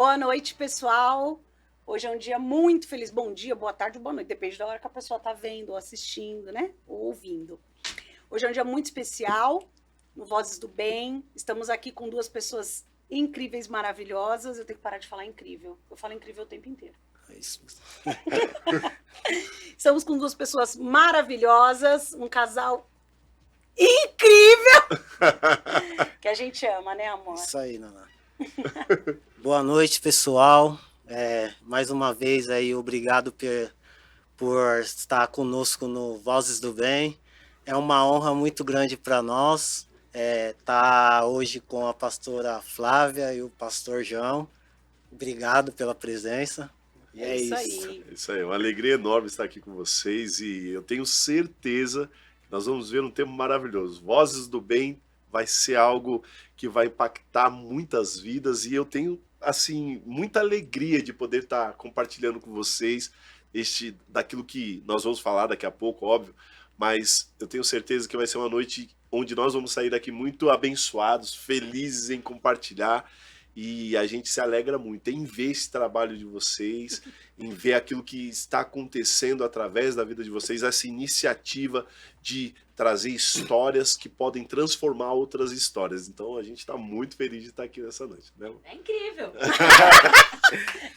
Boa noite, pessoal. Hoje é um dia muito feliz. Bom dia, boa tarde, boa noite. Depende da hora que a pessoa está vendo, ou assistindo, né? Ou ouvindo. Hoje é um dia muito especial, no Vozes do Bem. Estamos aqui com duas pessoas incríveis, maravilhosas. Eu tenho que parar de falar incrível. Eu falo incrível o tempo inteiro. É isso. Estamos com duas pessoas maravilhosas, um casal incrível que a gente ama, né, amor? Isso aí, Naná. Boa noite, pessoal. Mais uma vez aí, obrigado por estar conosco no Vozes do Bem. É uma honra muito grande para nós estar hoje com a pastora Flávia e o pastor João. Obrigado pela presença. E é isso. Aí. É isso aí, uma alegria enorme estar aqui com vocês e eu tenho certeza que nós vamos ver um tema maravilhoso. Vozes do Bem vai ser algo que vai impactar muitas vidas e eu tenho, assim, muita alegria de poder estar compartilhando com vocês daquilo que nós vamos falar daqui a pouco, óbvio, mas eu tenho certeza que vai ser uma noite onde nós vamos sair daqui muito abençoados, felizes em compartilhar. E a gente se alegra muito em ver esse trabalho de vocês, em ver aquilo que está acontecendo através da vida de vocês, essa iniciativa de trazer histórias que podem transformar outras histórias. Então a gente está muito feliz de estar aqui nessa noite, né? É incrível!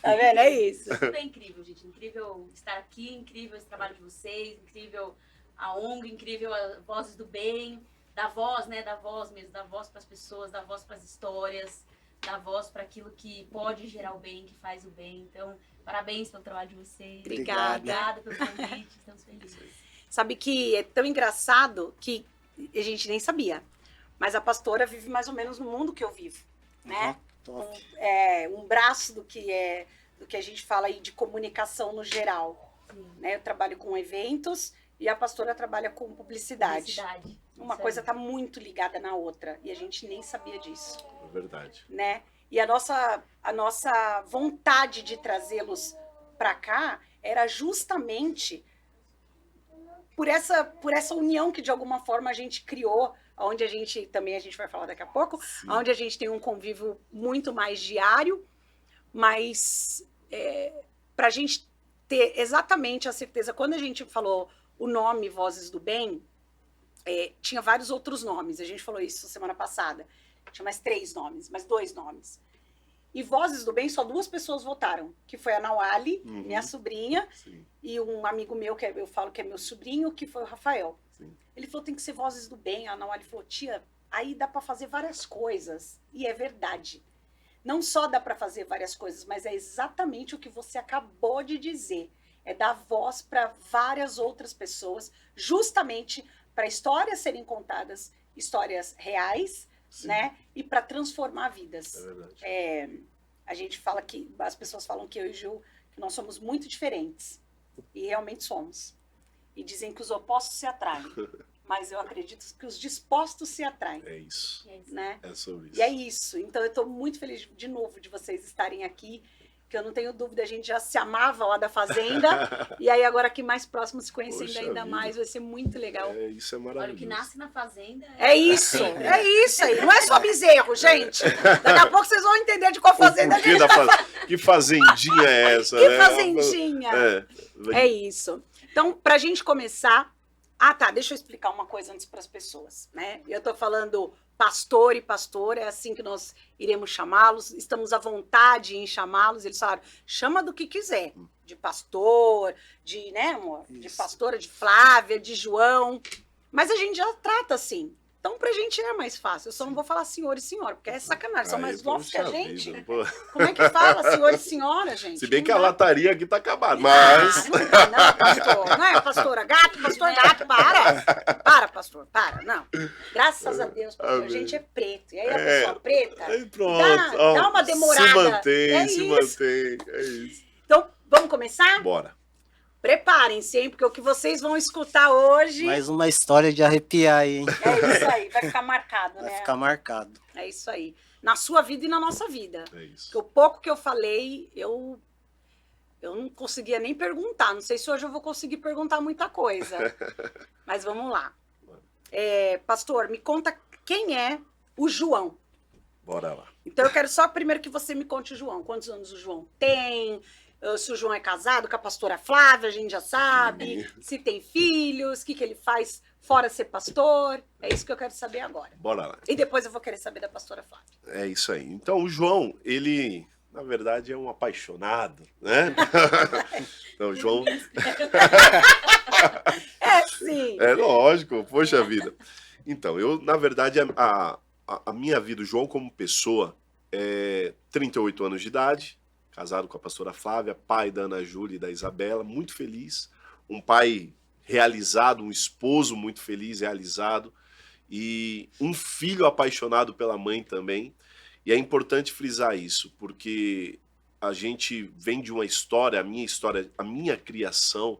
Tá vendo? É isso. Tudo é incrível, gente. Incrível estar aqui, incrível esse trabalho de vocês, incrível a ONG, incrível a Vozes do Bem, da voz, né? Da voz mesmo, da voz para as pessoas, da voz para as histórias, da voz para aquilo que pode gerar o bem, que faz o bem. Então, parabéns pelo trabalho de vocês. Obrigada. Obrigada pelo convite, estamos felizes. Sabe que é tão engraçado que a gente nem sabia, mas a pastora vive mais ou menos no mundo que eu vivo, né? Um braço do que a gente fala aí de comunicação no geral. Né? Eu trabalho com eventos e a pastora trabalha com publicidade. Uma coisa está muito ligada na outra e a gente nem sabia disso. É verdade. Né? E a nossa vontade de trazê-los para cá era justamente por essa união que de alguma forma a gente criou, onde a gente vai falar daqui a pouco, Sim. onde a gente tem um convívio muito mais diário, mas para a gente ter exatamente a certeza, quando a gente falou o nome Vozes do Bem, tinha vários outros nomes, a gente falou isso semana passada, tinha mais 3 nomes, mais 2 nomes. E Vozes do Bem, só 2 pessoas votaram, que foi a Nauali, minha sobrinha, Sim. e um amigo meu, que eu falo que é meu sobrinho, que foi o Rafael. Sim. Ele falou, tem que ser Vozes do Bem. A Nauali falou, tia, aí dá para fazer várias coisas. E é verdade. Não só dá para fazer várias coisas, mas é exatamente o que você acabou de dizer. É dar voz para várias outras pessoas, justamente para histórias serem contadas, histórias reais, Sim. né? E para transformar vidas. É verdade. A gente fala que, as pessoas falam que eu e o Gil, que nós somos muito diferentes. E realmente somos. E dizem que os opostos se atraem. Mas eu acredito que os dispostos se atraem. É isso. Né? É sobre isso. E é isso. Então eu estou muito feliz de novo de vocês estarem aqui. Que eu não tenho dúvida, a gente já se amava lá da fazenda. E aí agora aqui mais próximo, se conhecendo Poxa ainda vida. mais, vai ser muito legal. Isso é maravilhoso. Olha, o que nasce na fazenda... É isso aí. Não é só bezerro, gente. Daqui a pouco vocês vão entender de qual fazenda a gente Que fazendinha é essa, Que né? fazendinha. É isso. Então, pra gente começar... deixa eu explicar uma coisa antes para as pessoas, né? Eu tô falando pastor e pastora, é assim que nós iremos chamá-los, estamos à vontade em chamá-los, eles falaram, chama do que quiser, de pastor, de, né, amor? Isso. De pastora, de Flávia, de João, mas a gente já trata assim. Então, pra gente é mais fácil. Eu só não vou falar senhor e senhora, porque é sacanagem. São mais novos que a gente. Como é que fala senhor e senhora, gente? Se bem Não que a dá. lataria aqui tá acabada, mas... Não, pastor. Não é pastora gato, pastor gato, para. Para, pastor, para. Não. Graças a Deus, pastor, a gente é preto. E aí a pessoa preta Aí pronto. dá uma demorada. Se mantém, É se isso. mantém. É isso. Então, vamos começar? Bora. Preparem-se, hein? Porque o que vocês vão escutar hoje... Mais uma história de arrepiar aí, hein? É isso aí, vai ficar marcado, né? Vai ficar marcado. É isso aí. Na sua vida e na nossa vida. É isso. Porque o pouco que eu falei, eu não conseguia nem perguntar. Não sei se hoje eu vou conseguir perguntar muita coisa. Mas vamos lá. Pastor, me conta quem é o João. Bora lá. Então eu quero só primeiro que você me conte o João. Quantos anos o João tem? Se o João é casado com a pastora Flávia, a gente já sabe. Se tem filhos, o que ele faz fora ser pastor. É isso que eu quero saber agora. Bora lá. E depois eu vou querer saber da pastora Flávia. É isso aí. Então, o João, ele, na verdade, é um apaixonado, né? Então, o João... É, sim. É lógico, poxa vida. Então, eu, na verdade, a minha vida, o João como pessoa, é 38 anos de idade, casado com a pastora Flávia, pai da Ana Júlia e da Isabela, muito feliz, um pai realizado, um esposo muito feliz, realizado, e um filho apaixonado pela mãe também. E é importante frisar isso, porque a gente vem de uma história, a minha criação,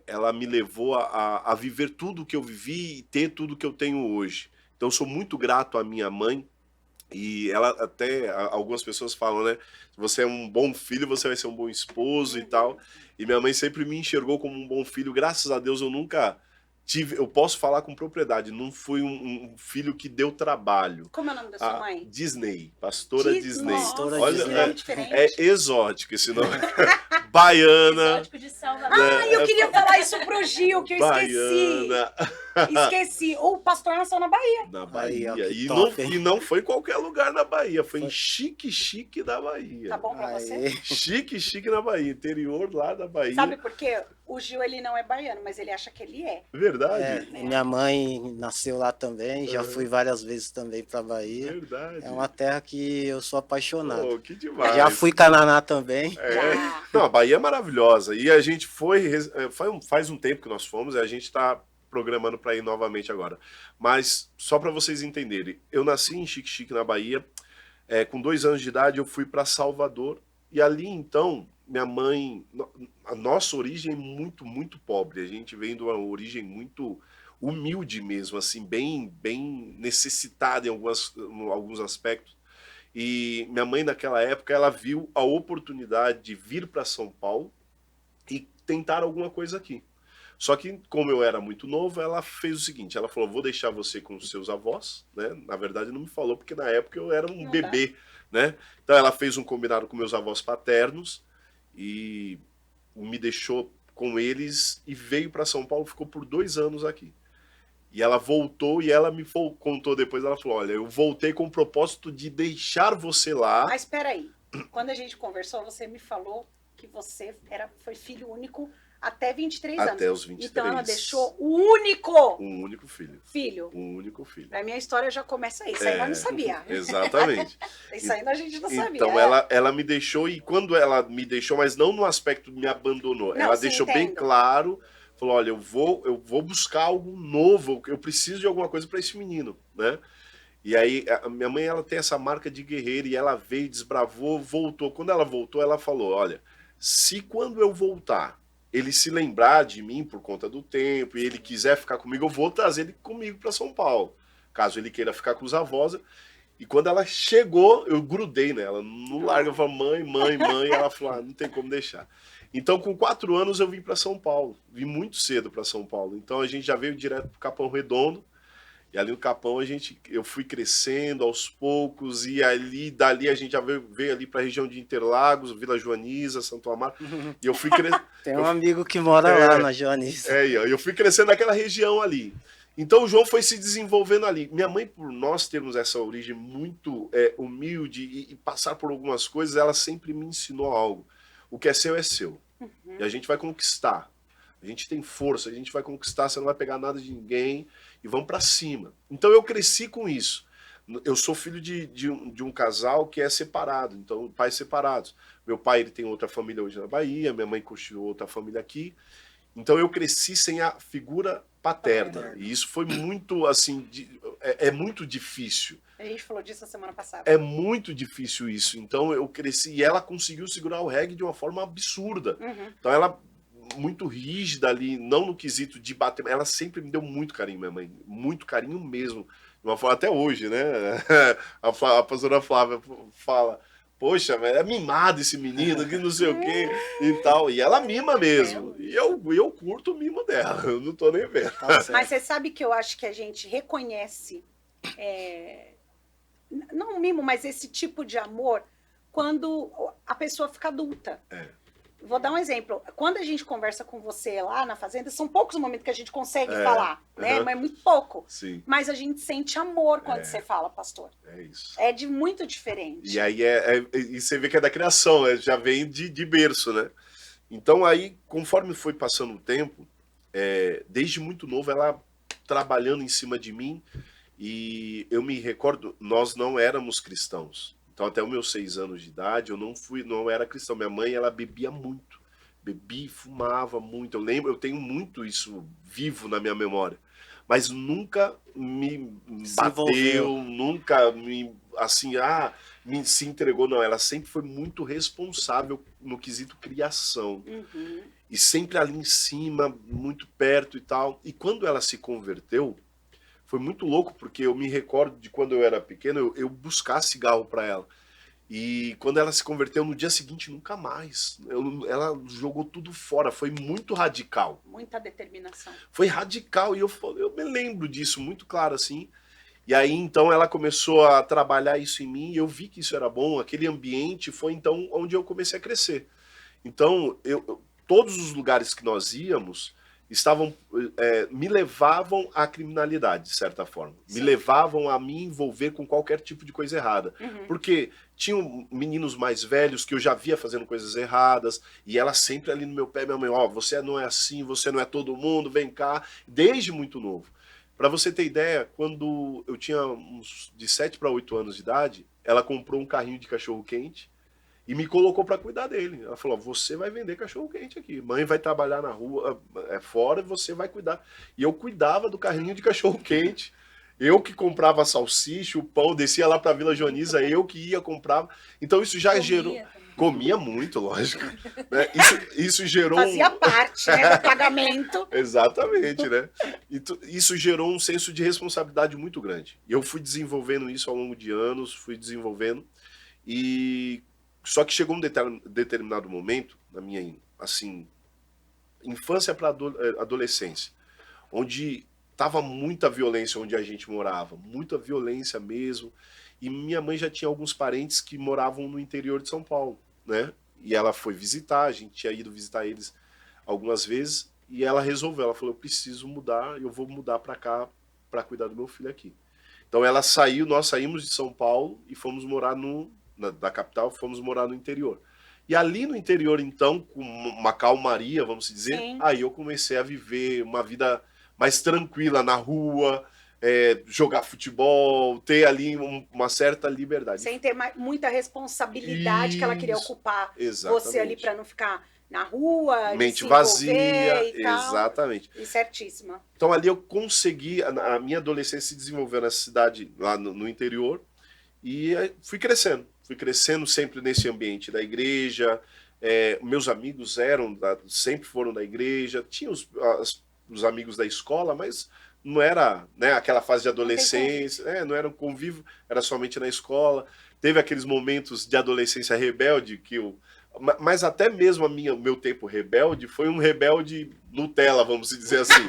ela me levou a viver tudo que eu vivi e ter tudo que eu tenho hoje. Então eu sou muito grato à minha mãe, e ela até, algumas pessoas falam, né? Se você é um bom filho, você vai ser um bom esposo e tal. E minha mãe sempre me enxergou como um bom filho. Graças a Deus eu nunca tive, eu posso falar com propriedade, não fui um filho que deu trabalho. Como é o nome da sua mãe? Disney, pastora Disney. Nossa, Olha, esse nome diferente. é exótico esse nome. Baiana. Exótico de Salvador. Ah, eu queria falar isso pro Gil, que eu esqueci. Baiana. Esqueci. O pastor nasceu na Bahia. Na Bahia, Bahia. que E top, hein? não foi em qualquer lugar na Bahia, foi em Chique da Bahia. Tá bom pra você? Aê. Chique na Bahia, interior lá da Bahia. Sabe por quê? O Gil, ele não é baiano, mas ele acha que ele é. Verdade? Minha mãe nasceu lá também, já fui várias vezes também pra Bahia. Verdade. É uma terra que eu sou apaixonado. Oh, que demais. Já fui Cananá também. Já. Não, a Bahia é maravilhosa. E a gente faz um tempo que nós fomos, e a gente está programando para ir novamente agora. Mas, só para vocês entenderem, eu nasci em Chique na Bahia. Com 2 anos de idade, eu fui para Salvador. E ali, então, minha mãe... A nossa origem é muito pobre. A gente vem de uma origem muito humilde mesmo, assim, bem necessitada em alguns aspectos. E minha mãe, naquela época, ela viu a oportunidade de vir para São Paulo e tentar alguma coisa aqui. Só que, como eu era muito novo, ela fez o seguinte, ela falou, vou deixar você com os seus avós, né? Na verdade, não me falou, porque na época eu era um bebê, né? Então ela fez um combinado com meus avós paternos e me deixou com eles e veio para São Paulo, ficou por 2 anos aqui. E ela voltou e ela me contou depois, ela falou, olha, eu voltei com o propósito de deixar você lá. Mas espera aí. Quando a gente conversou, você me falou que você foi filho único até 23 anos. Até os 23. Então ela deixou o único Um único filho. filho. Um único filho. A minha história já começa aí. Isso aí eu não sabia. Exatamente. Isso aí a gente não sabia. Então ela me deixou, e quando ela me deixou, mas não no aspecto me abandonou, Não, ela sim, deixou entendo. bem claro, falou, olha, eu vou buscar algo novo, eu preciso de alguma coisa para esse menino, né? E aí a minha mãe, ela tem essa marca de guerreira, e ela veio, desbravou, voltou. Quando ela voltou, ela falou, olha, se quando eu voltar, ele se lembrar de mim por conta do tempo, e ele quiser ficar comigo, eu vou trazer ele comigo para São Paulo. Caso ele queira ficar com os avós. E quando ela chegou, eu grudei nela, não larga, eu falei, mãe, e ela falou, não tem como deixar. Então, com 4 anos, eu vim para São Paulo, vim muito cedo para São Paulo. Então, a gente já veio direto para o Capão Redondo, e ali no Capão eu fui crescendo aos poucos, e dali a gente já veio ali para a região de Interlagos, Vila Joaniza, Santo Amaro, e eu fui crescendo. Tem um amigo que mora lá na Joanice. Eu fui crescendo naquela região ali. Então o João foi se desenvolvendo ali. Minha mãe, por nós termos essa origem muito humilde e passar por algumas coisas, ela sempre me ensinou algo. O que é seu é seu. E a gente vai conquistar. A gente tem força, a gente vai conquistar, você não vai pegar nada de ninguém e vamos para cima. Então eu cresci com isso. Eu sou filho de um casal que é separado, então pais separados. Meu pai, ele tem outra família hoje na Bahia, minha mãe construiu outra família aqui. Então eu cresci sem a figura paterna. E isso foi muito, assim, é muito difícil. A gente falou disso a semana passada. É muito difícil isso. Então eu cresci e ela conseguiu segurar o reggae de uma forma absurda. Então ela, muito rígida ali, não no quesito de bater, ela sempre me deu muito carinho, minha mãe. Muito carinho mesmo. De uma forma, até hoje, né? A pastora Flávia fala, poxa, é mimado esse menino, que não sei o quê e tal. E ela mima mesmo. E eu curto o mimo dela, eu não tô nem vendo. Mas você sabe que eu acho que a gente reconhece não um mimo, mas esse tipo de amor quando a pessoa fica adulta. Vou dar um exemplo. Quando a gente conversa com você lá na fazenda, são poucos momentos que a gente consegue falar, né? Mas é muito pouco. Sim. Mas a gente sente amor quando você fala, pastor. É isso. É de muito diferente. E aí e você vê que é da criação, já vem de berço, né? Então aí, conforme foi passando o tempo, desde muito novo, ela trabalhando em cima de mim, e eu me recordo, nós não éramos cristãos. Então, até os meus 6 anos de idade, eu não era cristão. Minha mãe, ela bebia muito. Bebia e fumava muito. Eu tenho muito isso vivo na minha memória. Mas nunca me bateu, nunca se entregou. Não, ela sempre foi muito responsável no quesito criação. Uhum. E sempre ali em cima, muito perto e tal. E quando ela se converteu, foi muito louco, porque eu me recordo de quando eu era pequeno, eu buscar cigarro para ela. E quando ela se converteu, no dia seguinte, nunca mais. Ela jogou tudo fora, foi muito radical. Muita determinação. Foi radical, e eu me lembro disso muito claro, assim. E aí, então, ela começou a trabalhar isso em mim, e eu vi que isso era bom. Aquele ambiente foi, então, onde eu comecei a crescer. Então, todos os lugares que nós íamos me levavam à criminalidade, de certa forma. Sim. Me levavam a me envolver com qualquer tipo de coisa errada. Uhum. Porque tinham meninos mais velhos que eu já via fazendo coisas erradas, e ela sempre ali no meu pé, minha mãe, você não é assim, você não é todo mundo, vem cá, desde muito novo. Para você ter ideia, quando eu tinha uns de 7 para 8 anos de idade, ela comprou um carrinho de cachorro-quente, e me colocou para cuidar dele. Ela falou, você vai vender cachorro-quente aqui. Mãe vai trabalhar na rua, fora, e você vai cuidar. E eu cuidava do carrinho de cachorro-quente. Eu que comprava a salsicha, o pão, descia lá para Vila Joaniza, eu que ia, comprava. Então isso já gerou... Comia muito, lógico. Né? Isso gerou... Fazia parte, né, do pagamento. Exatamente, né? Isso gerou um senso de responsabilidade muito grande. E eu fui desenvolvendo isso ao longo de anos, fui desenvolvendo. E... Só que chegou um determinado momento, na minha, assim, infância para adolescência, onde tava muita violência onde a gente morava, muita violência mesmo, e minha mãe já tinha alguns parentes que moravam no interior de São Paulo, né? E ela foi visitar, a gente tinha ido visitar eles algumas vezes, e ela resolveu, ela falou, eu preciso mudar, eu vou mudar para cá para cuidar do meu filho aqui. Então ela saiu, nós saímos de São Paulo e fomos morar da capital, fomos morar no interior. E ali no interior, então, com uma calmaria, vamos dizer, Sim. Aí eu comecei a viver uma vida mais tranquila na rua, jogar futebol, ter ali uma certa liberdade. Sem ter muita responsabilidade que ela queria ocupar você ali para não ficar na rua, mente se vazia, e tal. Exatamente. E certíssima. Então ali eu consegui, a minha adolescência se desenvolveu nessa cidade, lá no interior, e fui crescendo sempre nesse ambiente da igreja. Meus amigos sempre foram da igreja, tinha os amigos da escola, mas não era, né, aquela fase de adolescência, não era um convívio, era somente na escola. Teve aqueles momentos de adolescência rebelde mas até mesmo o meu tempo rebelde foi um rebelde Nutella, vamos dizer assim.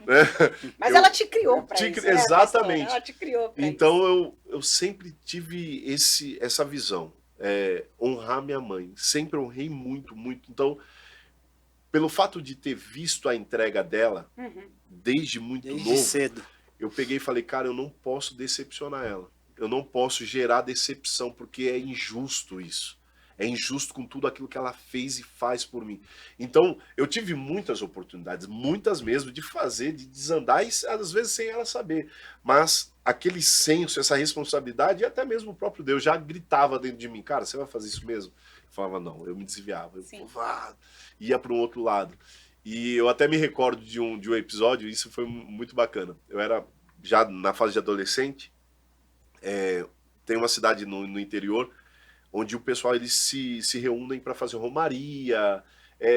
Né? Mas ela te criou para isso. Exatamente. Ela te criou para então eu sempre tive essa visão, honrar minha mãe. Sempre honrei muito, muito. Então, pelo fato de ter visto a entrega dela, desde novo, cedo, eu peguei e falei, cara, eu não posso decepcionar ela. Eu não posso gerar decepção, porque é injusto isso. É injusto com tudo aquilo que ela fez e faz por mim. Então, eu tive muitas oportunidades, muitas mesmo, de fazer, de desandar, e às vezes sem ela saber. Mas aquele senso, essa responsabilidade, e até mesmo o próprio Deus já gritava dentro de mim, cara, você vai fazer isso mesmo? Eu falava, não, eu me desviava. Eu ia para um outro lado. E eu até me recordo de um episódio, isso foi muito bacana. Eu era já na fase de adolescente, tem uma cidade no interior, onde o pessoal eles se reúnem para fazer romaria,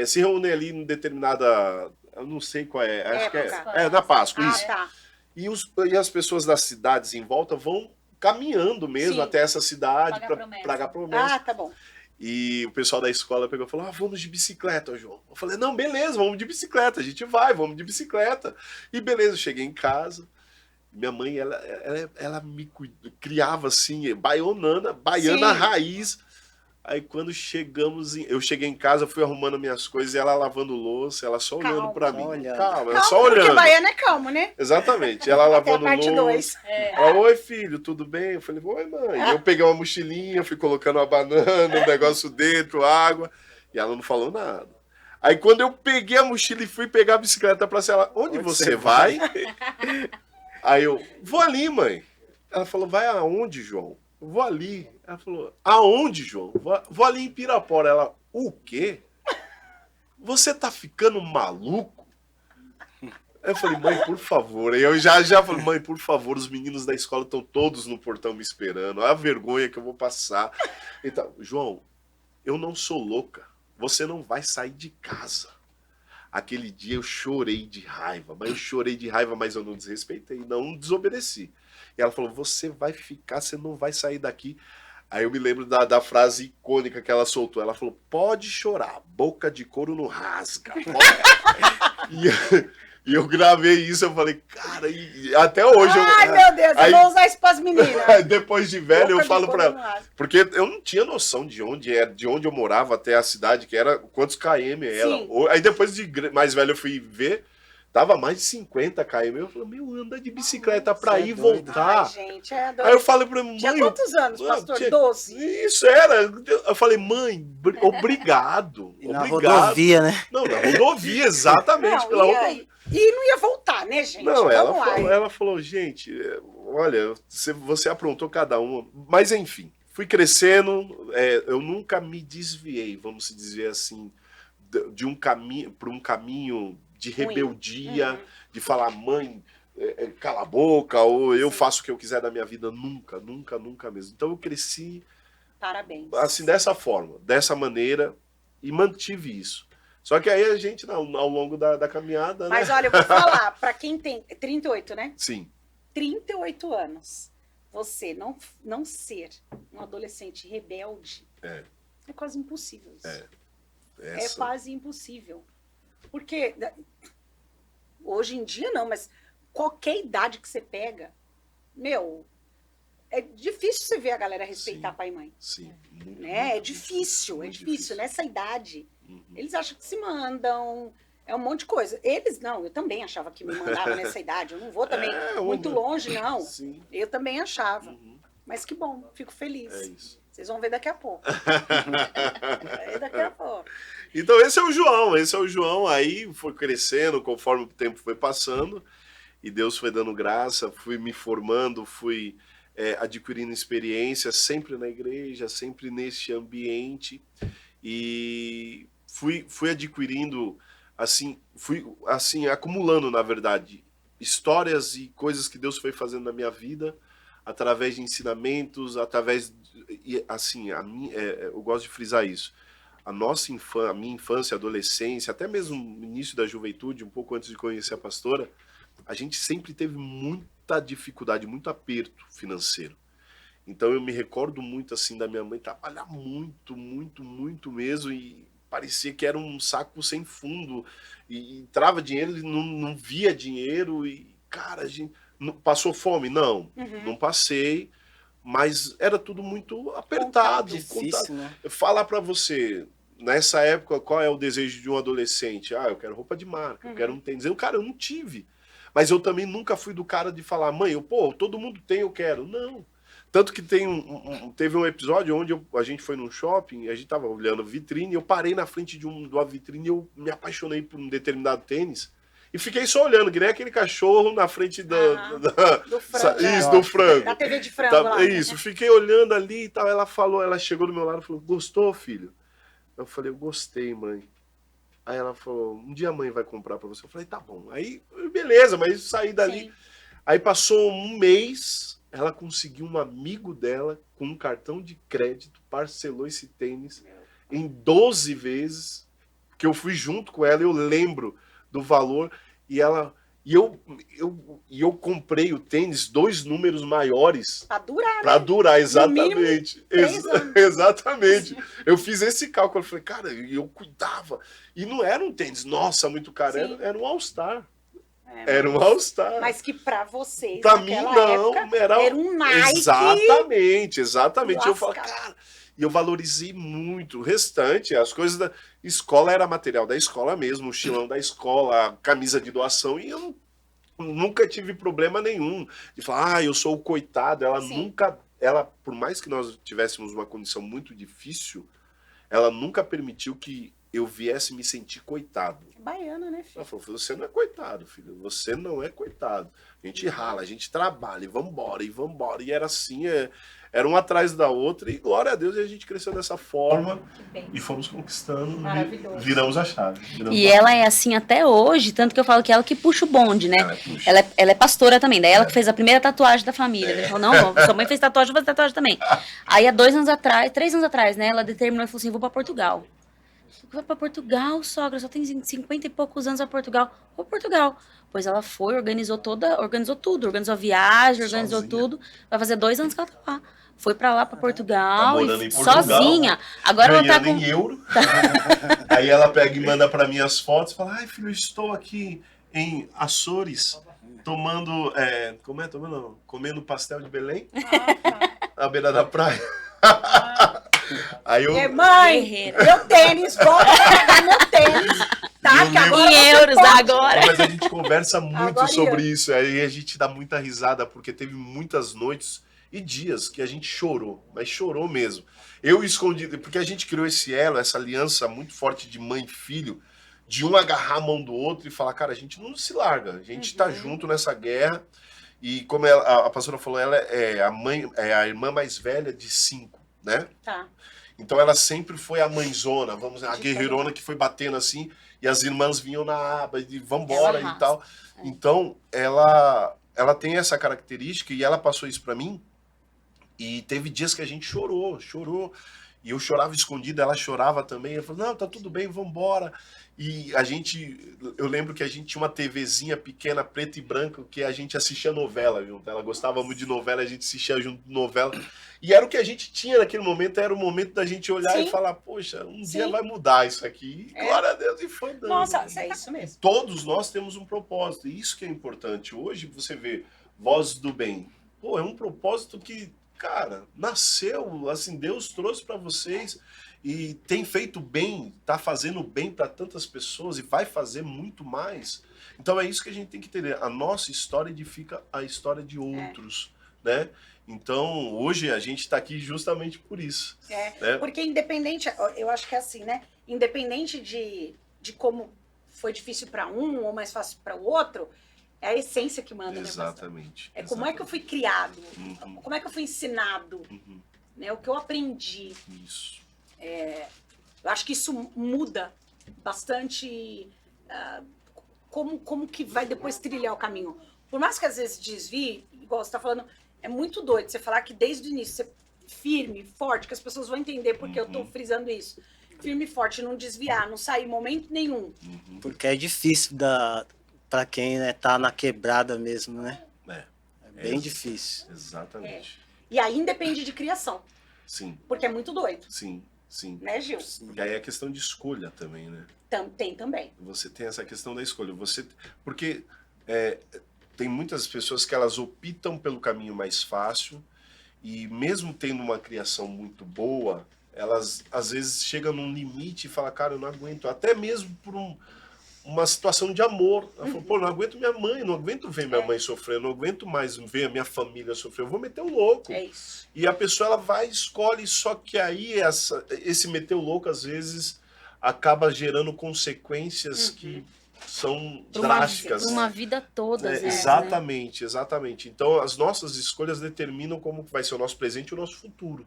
se reúnem ali em determinada, eu não sei qual acho que na Páscoa, isso. Tá. E as pessoas das cidades em volta vão caminhando mesmo até essa cidade para pagar promessa. Ah, tá bom. E o pessoal da escola pegou e falou, vamos de bicicleta, João. Eu falei, não, beleza, vamos de bicicleta, a gente vai, vamos de bicicleta. E beleza, eu cheguei em casa, Minha mãe, ela me criava assim, baiana Sim. raiz. Aí quando eu cheguei em casa, fui arrumando minhas coisas, e ela lavando louça, ela só olhando pra Só mim. olhando. Calma, ela Calma, só porque olhando. baiano é calmo, né? Exatamente. Ela Até a lavando parte louça. 2. Ela, oi filho, tudo bem? Eu falei, oi mãe. E eu peguei uma mochilinha, fui colocando uma banana, um negócio dentro, água. E ela não falou nada. Aí quando eu peguei a mochila e fui pegar a bicicleta pra ela, onde você vai? Aí eu, vou ali, mãe. Ela falou, vai aonde, João? Eu vou ali. Ela falou, aonde, João? Vou ali em Pirapora. Ela, o quê? Você tá ficando maluco? Aí eu falei, mãe, por favor. Aí eu já falei, mãe, por favor, os meninos da escola estão todos no portão me esperando. Olha a vergonha que eu vou passar. Então, João, eu não sou louca. Você não vai sair de casa. Aquele dia eu chorei de raiva, mas eu não desrespeitei, não desobedeci. E ela falou, você vai ficar, você não vai sair daqui. Aí eu me lembro da frase icônica que ela soltou. Ela falou, pode chorar, boca de couro não rasga. E eu gravei isso, eu falei, cara, e até hoje... Ai, meu Deus, eu vou usar isso pras meninas. Depois de velho, Boca eu falo de pra couro ela. não rasga. Porque eu não tinha noção de onde eu morava até a cidade, que era quantos km era. Sim. Aí depois de mais velho eu fui ver, tava mais de 50 km. Eu falei, meu, anda de bicicleta pra Você ir é e doido. voltar. Ai, gente, é doido. Aí eu falei pra mãe... Tinha quantos anos, pastor? tinha- 12? Isso era. Eu falei, mãe, obrigado. E na obrigado. rodovia, né? Não, na rodovia, exatamente. Não, pela e, rodovia. aí? E não ia voltar, né, gente? Não, Vamos lá. ela falou, gente, olha, você aprontou cada uma. Mas enfim, fui crescendo, eu nunca me desviei, vamos dizer assim, de um caminho para um caminho de Ruim. rebeldia, Uhum. de falar, mãe, cala a boca, ou eu faço o que eu quiser da minha vida. Nunca, nunca, nunca mesmo. Então eu cresci Parabéns. assim, dessa forma, dessa maneira, e mantive isso. Só que aí a gente, ao longo da caminhada, Mas né? olha, eu vou falar, pra quem tem 38, né? Sim, 38 anos, você não ser um adolescente rebelde É. é quase impossível isso. É essa... quase impossível. Porque hoje em dia não, mas qualquer idade que você pega, meu, é difícil você ver a galera respeitar Sim. pai e mãe. Sim, muito, Né? muito É difícil, muito é difícil. Nessa idade, Uhum. eles acham que se mandam, é um monte de coisa. Eles não, eu também achava que me mandava nessa idade. Eu não vou também muito longe, não. Sim. Eu também achava. Uhum. Mas que bom, fico feliz. É isso. Vocês vão ver daqui a pouco. Daqui a pouco. Então esse é o João, aí foi crescendo conforme o tempo foi passando, e Deus foi dando graça, fui me formando, fui adquirindo experiência, sempre na igreja, sempre nesse ambiente, e fui adquirindo, fui acumulando, na verdade, histórias e coisas que Deus foi fazendo na minha vida, através de ensinamentos, eu gosto de frisar isso. A minha infância, adolescência, até mesmo no início da juventude, um pouco antes de conhecer a pastora, a gente sempre teve muita dificuldade, muito aperto financeiro. Então eu me recordo muito assim da minha mãe trabalhar muito, muito, muito mesmo, e parecia que era um saco sem fundo, e entrava dinheiro e não via dinheiro, e cara, a gente passou fome? Não, não passei, mas era tudo muito apertado. Difícil, né? Falar pra você, nessa época, qual é o desejo de um adolescente? Eu quero roupa de marca, eu quero um tênis. Cara, eu não tive. Mas eu também nunca fui do cara de falar, mãe, todo mundo tem, eu quero. Não. Tanto que teve um episódio onde a gente foi num shopping, a gente tava olhando vitrine, eu parei na frente de uma vitrine e eu me apaixonei por um determinado tênis. E fiquei só olhando, que nem aquele cachorro na frente do frango. Isso, do frango. Da TV de frango lá. Isso, fiquei olhando ali e tal. Ela chegou do meu lado e falou, gostou, filho? Eu falei, eu gostei, mãe. Aí ela falou, um dia a mãe vai comprar pra você. Eu falei, tá bom. Aí, beleza, mas saí dali. Sim. Aí passou um mês, ela conseguiu um amigo dela com um cartão de crédito, parcelou esse tênis em 12 vezes, que eu fui junto com ela, eu lembro do valor, e eu comprei o tênis 2 números maiores Pra durar, para né? durar, exatamente. 3 anos. Exatamente. Eu fiz esse cálculo, eu falei, cara, eu cuidava. E não era um tênis, nossa, muito caro, Sim. era um All-Star. Era um All-Star. Mas que pra vocês, Pra mim, naquela não. época, Era um Nike. Exatamente. Eu falo, cara, e eu valorizei muito. O restante, as coisas da escola era material da escola mesmo, mochilão da escola, a camisa de doação, e eu nunca tive problema nenhum de falar, eu sou o coitado. Ela nunca, por mais que nós tivéssemos uma condição muito difícil, ela nunca permitiu que eu viesse me sentir coitado. Baiana, né, filho? Ela falou, você não é coitado, filho. Você não é coitado. A gente rala, a gente trabalha, e vambora, e vambora. E era assim, era um atrás da outra, e glória a Deus, a gente cresceu dessa forma e fomos conquistando. Maravilhoso. Viramos a chave. E ela é assim até hoje, tanto que eu falo que ela que puxa o bonde, né? Ela é pastora também, daí ela que fez a primeira tatuagem da família. Ela falou, não, sua mãe fez tatuagem, eu vou fazer tatuagem também. Aí há 3 anos atrás, né, ela determinou e falou assim, vou pra Portugal. Vai pra Portugal, sogra, só tem 50 e poucos anos a Portugal. Vou pra Portugal. Pois ela foi, organizou tudo, organizou a viagem, organizou tudo. Vai fazer 2 anos que ela tá lá. Foi pra lá, pra Portugal, morando em Portugal, sozinha. Agora ela tá com... em euro. Aí ela pega e manda pra mim as fotos e fala, ai filho, eu estou aqui em Açores, tomando, comendo pastel de Belém, à beira da praia. Aí eu... Mãe, Guerreira. meu tênis, volta pra pagar meu tênis. Tá, que agora Em euros agora. Mas a gente conversa muito Agora sobre isso, aí a gente dá muita risada, porque teve muitas noites e dias que a gente chorou, mas chorou mesmo. Eu escondido, porque a gente criou esse elo, essa aliança muito forte de mãe e filho, de um agarrar a mão do outro e falar, cara, a gente não se larga, a gente tá junto nessa guerra. E como a pastora falou, ela é a irmã mais velha de 5, né? Tá. Então ela sempre foi a mãezona, a guerreirona que foi batendo assim, e as irmãs vinham na aba e vambora e tal. Então ela tem essa característica e ela passou isso pra mim. E teve dias que a gente chorou. E eu chorava escondido, ela chorava também. Ela falou, não, tá tudo bem, vambora. E eu lembro que a gente tinha uma TVzinha pequena, preta e branca, que a gente assistia novela, viu? Ela gostava muito de novela, a gente assistia junto de novela. E era o que a gente tinha naquele momento, era o momento da gente olhar e falar, poxa, um dia vai mudar isso aqui. E, glória a Deus, e foi dando. Nossa, é isso mesmo. Todos nós temos um propósito, e isso que é importante. Hoje você vê Vozes do Bem. Pô, é um propósito que, cara, nasceu, assim, Deus trouxe para vocês e tem feito bem, tá fazendo bem para tantas pessoas e vai fazer muito mais. Então é isso que a gente tem que entender. A nossa história edifica a história de outros, né? Então, hoje a gente está aqui justamente por isso. Né? Porque independente, eu acho que é assim, né? Independente de como foi difícil para um ou mais fácil para o outro, é a essência que manda. Exatamente. Né? Como é que eu fui criado, como é que eu fui ensinado, Uhum. né? O que eu aprendi. Isso. Eu acho que isso muda bastante como que vai depois trilhar o caminho. Por mais que às vezes desvie, igual você está falando, é muito doido você falar que desde o início você firme, forte, que as pessoas vão entender porque eu estou frisando isso. Firme e forte, não desviar, não sair em momento nenhum. Porque é difícil para quem tá na quebrada mesmo, né? É bem difícil. Exatamente. E aí depende de criação, Sim, porque é muito doido, sim. né, Gil? E aí é questão de escolha também, né? Tem também. Você tem essa questão da escolha. Porque tem muitas pessoas que elas optam pelo caminho mais fácil e mesmo tendo uma criação muito boa, elas às vezes chegam num limite e falam, cara, eu não aguento. Até mesmo por uma situação de amor. Ela falou, pô, não aguento minha mãe, não aguento ver minha mãe sofrer, não aguento mais ver a minha família sofrer, eu vou meter o louco. É isso. E a pessoa, ela vai e escolhe, só que aí esse meter o louco, às vezes, acaba gerando consequências que são drásticas. Uma vida toda, às vezes, exatamente, exatamente. Então, as nossas escolhas determinam como vai ser o nosso presente e o nosso futuro.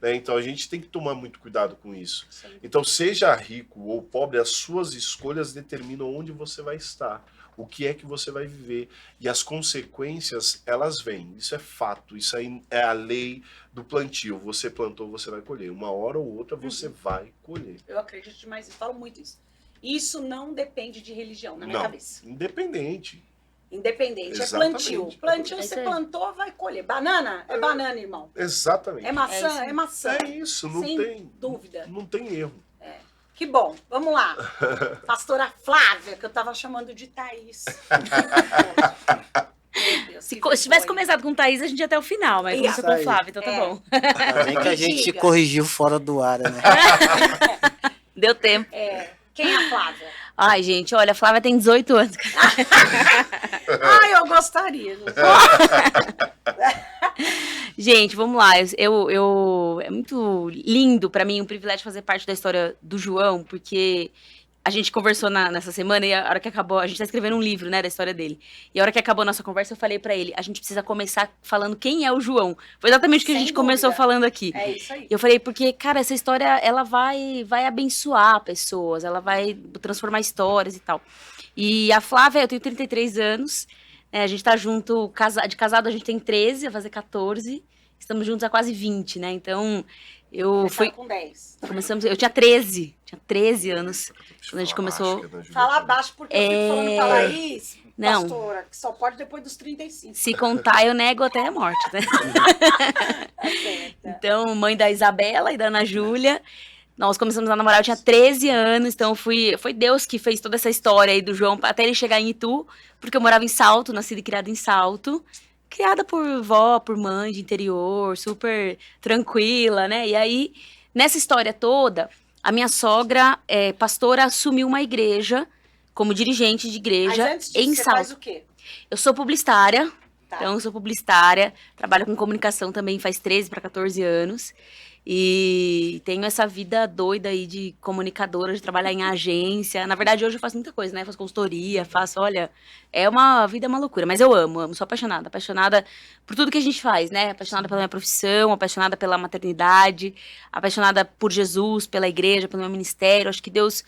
Né? Então, a gente tem que tomar muito cuidado com isso. Sim. Então, seja rico ou pobre, as suas escolhas determinam onde você vai estar, o que é que você vai viver. E as consequências, elas vêm. Isso é fato, isso aí é a lei do plantio. Você plantou, você vai colher. Uma hora ou outra, você vai colher. Eu acredito demais, eu falo muito isso. Isso não depende de religião, na minha cabeça. Independente. Independente, Exatamente. é plantio. Plantio, você plantou, vai colher. Banana, é banana, irmão. Exatamente. É maçã, é maçã. É isso, não Sem tem dúvida. Não tem erro. Que bom. Vamos lá. Pastora Flávia, que eu tava chamando de Thaís. Meu Deus, Se que tivesse vergonha. começado com Thaís, a gente ia até o final, mas começou com Isso aí. Flávia, então tá bom. Ainda bem que a gente Diga. corrigiu fora do ar, né? Deu tempo. Quem é a Flávia? Ai, gente, olha, a Flávia tem 18 anos. Ai, eu gostaria. Gente, vamos lá. É muito lindo pra mim, um privilégio fazer parte da história do João, porque a gente conversou nessa semana e a hora que acabou, a gente tá escrevendo um livro, né, da história dele. E a hora que acabou a nossa conversa, eu falei pra ele, a gente precisa começar falando quem é o João. Foi exatamente o que a Sem gente começou dúvida. falando aqui. É isso aí. E eu falei, porque, cara, essa história, ela vai abençoar pessoas, ela vai transformar histórias e tal. E a Flávia, eu tenho 33 anos, né, a gente tá junto, de casado a gente tem 13, vai fazer 14, estamos juntos há quase 20, né, então eu fui, com 10. eu tinha 13 anos, quando a gente começou. Fala abaixo, porque eu fico falando pra Laís, Não. pastora, que só pode depois dos 35. Se contar, eu nego até a morte, né? Tá certo. Então, mãe da Isabela e da Ana Júlia. Nós começamos a namorar, eu tinha 13 anos, então foi Deus que fez toda essa história aí do João, até ele chegar em Itu, porque eu morava em Salto, nascida e criada em Salto, criada por vó, por mãe de interior, super tranquila, né? E aí, nessa história toda, a minha sogra, pastora, assumiu uma igreja, como dirigente de Mas igreja, antes disso, em você Salto. faz o quê? Eu sou publicitária, Tá. então eu sou publicitária, trabalho com comunicação também faz 13 para 14 anos. E tenho essa vida doida aí de comunicadora, de trabalhar em agência. Na verdade, hoje eu faço muita coisa, né? Faço consultoria, olha, a vida é uma loucura, mas eu amo, sou apaixonada por tudo que a gente faz, né? Apaixonada pela minha profissão, apaixonada pela maternidade, apaixonada por Jesus, pela igreja, pelo meu ministério. Acho que Deus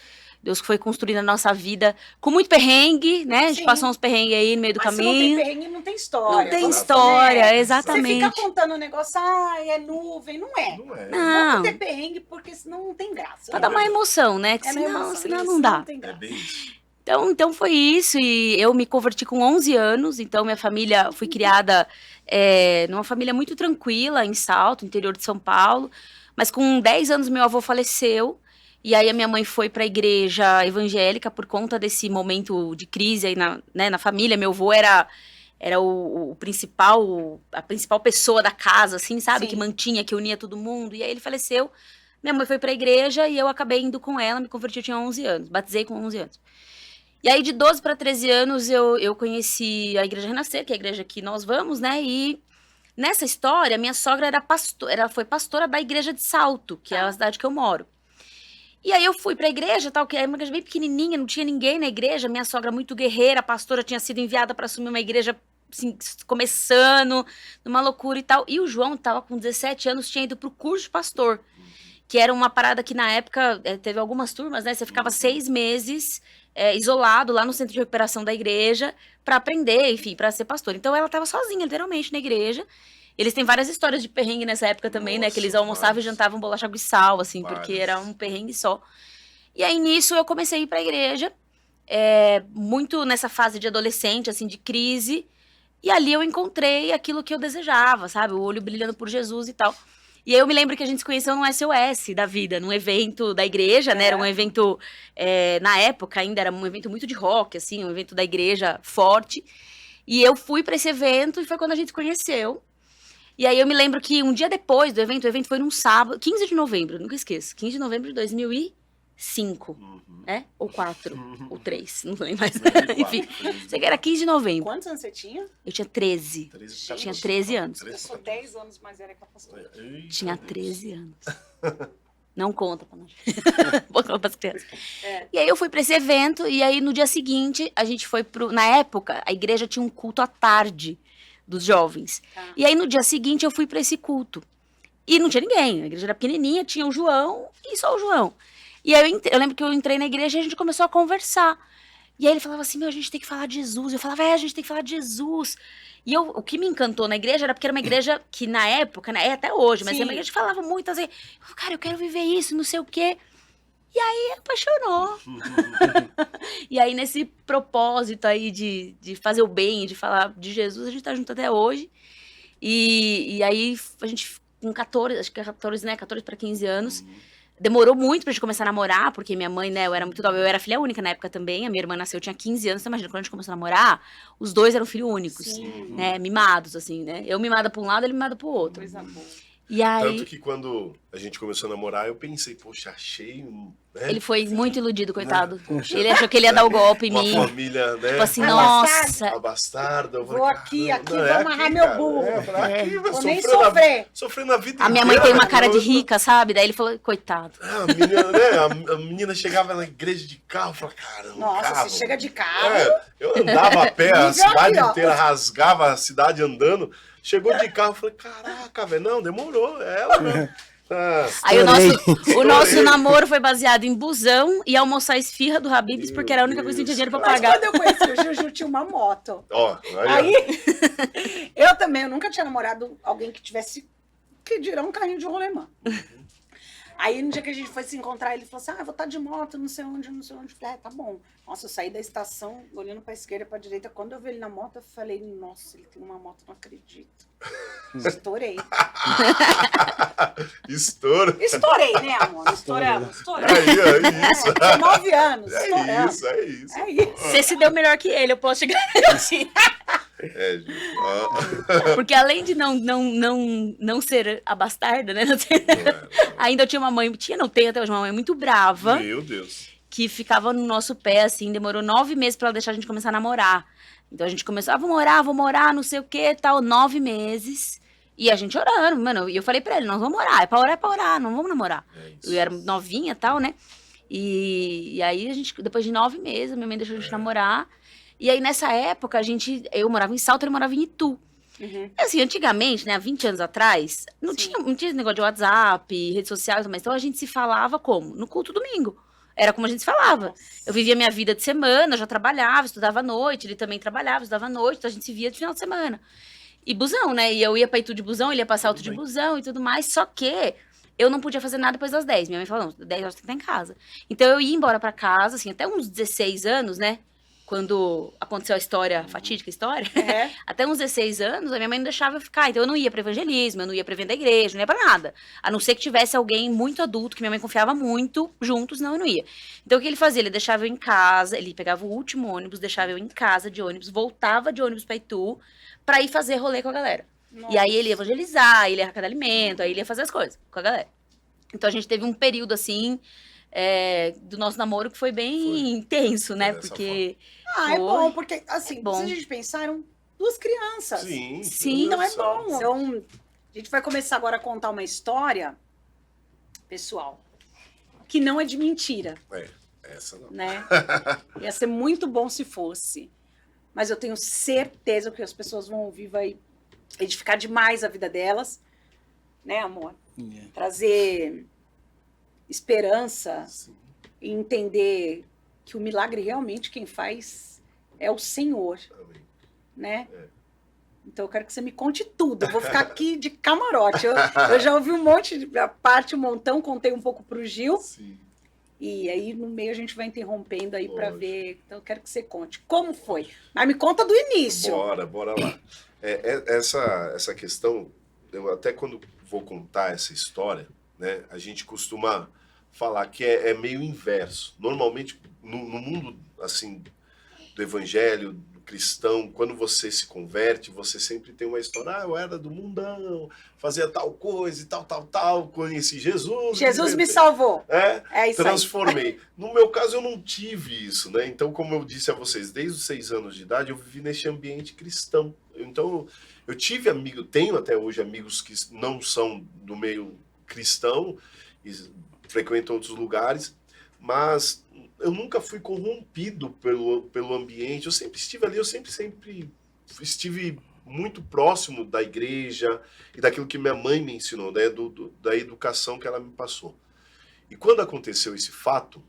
foi construindo a nossa vida com muito perrengue, né? A gente Sim. passou uns perrengues aí no meio do Mas se não tem caminho. perrengue, não tem história. Não tem Vamos história, né? exatamente. Você fica contando um negócio, é nuvem, não é. Não é. Não. Vamos ter perrengue, porque senão não tem graça. Pra dar uma emoção, né? Que É na emoção, senão isso não dá. tem É graça. bem isso. Então foi isso, e eu me converti com 11 anos, então minha família, fui criada numa família muito tranquila, em Salto, interior de São Paulo, mas com 10 anos meu avô faleceu, e aí a minha mãe foi para a igreja evangélica por conta desse momento de crise aí na família. Meu avô era o principal, a principal pessoa da casa, assim, sabe? Sim. Que mantinha, que unia todo mundo, e aí ele faleceu. Minha mãe foi para a igreja e eu acabei indo com ela, me converti, eu tinha 11 anos, batizei com 11 anos. E aí, de 12 para 13 anos, eu conheci a Igreja Renascer, que é a igreja que nós vamos, né? E nessa história, minha sogra ela foi pastora da Igreja de Salto, que é a cidade que eu moro. E aí eu fui pra igreja, tal, que era uma igreja bem pequenininha, não tinha ninguém na igreja. Minha sogra muito guerreira, a pastora tinha sido enviada para assumir uma igreja, assim, começando, numa loucura e tal. E o João tava com 17 anos, tinha ido pro curso de pastor, que era uma parada que na época teve algumas turmas, né? Você ficava 6 meses isolado lá no centro de recuperação da igreja para aprender, enfim, para ser pastor. Então ela tava sozinha, literalmente, na igreja. Eles têm várias histórias de perrengue nessa época também, né? Nossa, Que eles almoçavam várias. e jantavam bolacha água e sal, assim, porque Várias. era um perrengue só. E aí, nisso, eu comecei a ir pra igreja, muito nessa fase de adolescente, assim, de crise. E ali eu encontrei aquilo que eu desejava, sabe? O olho brilhando por Jesus e tal. E aí eu me lembro que a gente se conheceu num SOS da vida, num evento da igreja, né? Era um evento, na época ainda, era um evento muito de rock, assim, um evento da igreja forte. E eu fui pra esse evento e foi quando a gente se conheceu. E aí eu me lembro que um dia depois do evento, o evento foi num sábado, 15 de novembro, nunca esqueço, 15 de novembro de 2005, Ou 4, ou 3, não lembro mais. Enfim, sei que era 15 de novembro. Quantos anos você tinha? Eu tinha 13. Tinha 13 anos. Eu sou 10 anos mais velha que a pastora. Tinha 13 anos. Não conta pra nós. Vou contar pras crianças. E aí eu fui pra esse evento, e aí no dia seguinte, a gente foi na época, a igreja tinha um culto à tarde dos jovens. Tá. E aí no dia seguinte eu fui pra esse culto. E não tinha ninguém, a igreja era pequenininha, tinha o João e só o João. E aí eu lembro que eu entrei na igreja e a gente começou a conversar. E aí ele falava assim, a gente tem que falar de Jesus. Eu falava, a gente tem que falar de Jesus. E o que me encantou na igreja era porque era uma igreja que na época, né, até hoje, mas Sim. era uma igreja que falava muito assim, cara, eu quero viver isso, não sei o quê. E aí apaixonou. E aí nesse propósito aí de fazer o bem, de falar de Jesus, a gente tá junto até hoje. E aí a gente, com 14, acho que é 14, né, 14 para 15 anos, demorou muito pra gente começar a namorar, porque minha mãe, né, eu era muito nova, eu era filha única na época também, a minha irmã nasceu, eu tinha 15 anos, então imagina, quando a gente começou a namorar, os dois eram filhos únicos, né, mimados, assim, né, eu mimada pra um lado, ele mimado pro outro. Coisa boa. E aí, Tanto que quando a gente começou a namorar, eu pensei, poxa, achei um... Né? ele foi muito iludido, coitado. Ele achou que ele ia dar o golpe em Uma mim. família, né? Tipo assim, Ah, nossa. A bastarda. Eu Vou falei, aqui, caramba, vou não, é amarrar aqui, meu cara. burro. É, eu falei, aqui, vai Vou nem sofrer sofrer. Sofrendo a vida A minha mãe tem uma cara de rica, sabe? Daí ele falou, coitado. A menina, né? A menina chegava na igreja de carro, eu falava, caramba, Nossa, carro. você chega de carro. Eu andava a pé, a Nível cidade aqui, ó. inteira, rasgava a cidade andando. Chegou de carro, eu falei, caraca, velho, não, demorou, é ela, né? Ah, Aí o nosso Estourei. namoro foi baseado em busão e almoçar esfirra do Habib's, porque era a única coisa que tinha dinheiro pra Mas pagar. quando eu conheci o Juju, tinha uma moto. ó, Aí, eu nunca tinha namorado alguém que tivesse, que dirá, um carrinho de rolemã. Aí, no dia que a gente foi se encontrar, ele falou assim, eu vou estar de moto, não sei onde. Eu falei, tá bom. Nossa, eu saí da estação, olhando pra esquerda, pra direita. Quando eu vi ele na moto, eu falei, nossa, ele tem uma moto, não acredito. Estourei. Estouro. Estourei, né, amor? Estouramos. Aí, é isso. Tinha 9 anos, É estouramos. isso, é isso. É isso. Você se deu melhor que ele, eu posso te garantir. É, Ju. Ó. Porque além de não ser a bastarda, né? Não ser- Ainda eu tinha uma mãe, não tenho até hoje, uma mãe muito brava, Meu Deus. que ficava no nosso pé, assim, demorou 9 meses pra ela deixar a gente começar a namorar. Então a gente começou, vou morar, não sei o que, tal, 9 meses. E a gente orando, mano, e eu falei pra ele, nós vamos morar, é pra orar, não vamos namorar. É isso. Eu era novinha e tal, né? E aí a gente, depois de 9 meses, minha mãe deixou a gente namorar. E aí nessa época, eu morava em Salto, ele morava em Itu. Uhum. Assim, antigamente, né, há 20 anos atrás, não Sim. tinha esse negócio de WhatsApp, redes sociais, mas então a gente se falava como? No culto domingo. Era como a gente se falava. Eu vivia minha vida de semana, eu já trabalhava, estudava à noite, ele também trabalhava, estudava à noite, então a gente se via de final de semana. E busão, né? E eu ia pra Itu de busão, ele ia pra Salto de busão e tudo mais, só que eu não podia fazer nada depois das 10. Minha mãe falou, não, 10 horas tem que estar em casa. Então eu ia embora pra casa, assim, até uns 16 anos, né? Quando aconteceu a história, a fatídica história, É. até uns 16 anos, a minha mãe não deixava eu ficar. Então eu não ia para evangelismo, eu não ia para evento da igreja, não ia para nada. A não ser que tivesse alguém muito adulto, que minha mãe confiava muito, junto, senão eu não ia. Então o que ele fazia? Ele deixava eu em casa, ele pegava o último ônibus, deixava eu em casa de ônibus, voltava de ônibus pra Itu, pra ir fazer rolê com a galera. E aí ele ia evangelizar, ele ia arrecadar alimento, aí ele ia fazer as coisas com a galera. Então a gente teve um período assim, do nosso namoro que foi bem intenso, né? Dessa Porque... Ah, é bom, porque, assim, bom. se a gente pensar, eram 2 crianças. Sim. Sim, Então é Nossa. bom. Então, a gente vai começar agora a contar uma história, pessoal, que não é de mentira, Essa não. né? Ia ser muito bom se fosse. Mas eu tenho certeza que as pessoas vão ouvir, vai edificar demais a vida delas, né, amor? Trazer esperança Sim. e entender que o milagre realmente quem faz é o Senhor, Amém. né? Então eu quero que você me conte tudo. Eu vou ficar aqui de camarote. Eu já ouvi um monte, a parte, um montão, contei um pouco pro Gil. Sim. E aí no meio a gente vai interrompendo aí para Lógico. ver. Então eu quero que você conte. Como foi? Mas me conta do início. Bora lá. Essa questão, eu até quando vou contar essa história, né, a gente costuma falar que é meio inverso. Normalmente, no mundo assim do evangelho, do cristão, quando você se converte, você sempre tem uma história, eu era do mundão, fazia tal coisa e tal, conheci Jesus. Jesus me salvou. É isso aí. Transformei. No meu caso, eu não tive isso, né? Então, como eu disse a vocês, desde os 6 anos de idade, eu vivi nesse ambiente cristão. Então, eu tive tenho até hoje amigos que não são do meio cristão, e frequentam outros lugares, mas eu nunca fui corrompido pelo ambiente. Eu sempre estive ali, eu sempre estive muito próximo da igreja e daquilo que minha mãe me ensinou, né? Da educação que ela me passou. E quando aconteceu esse fato,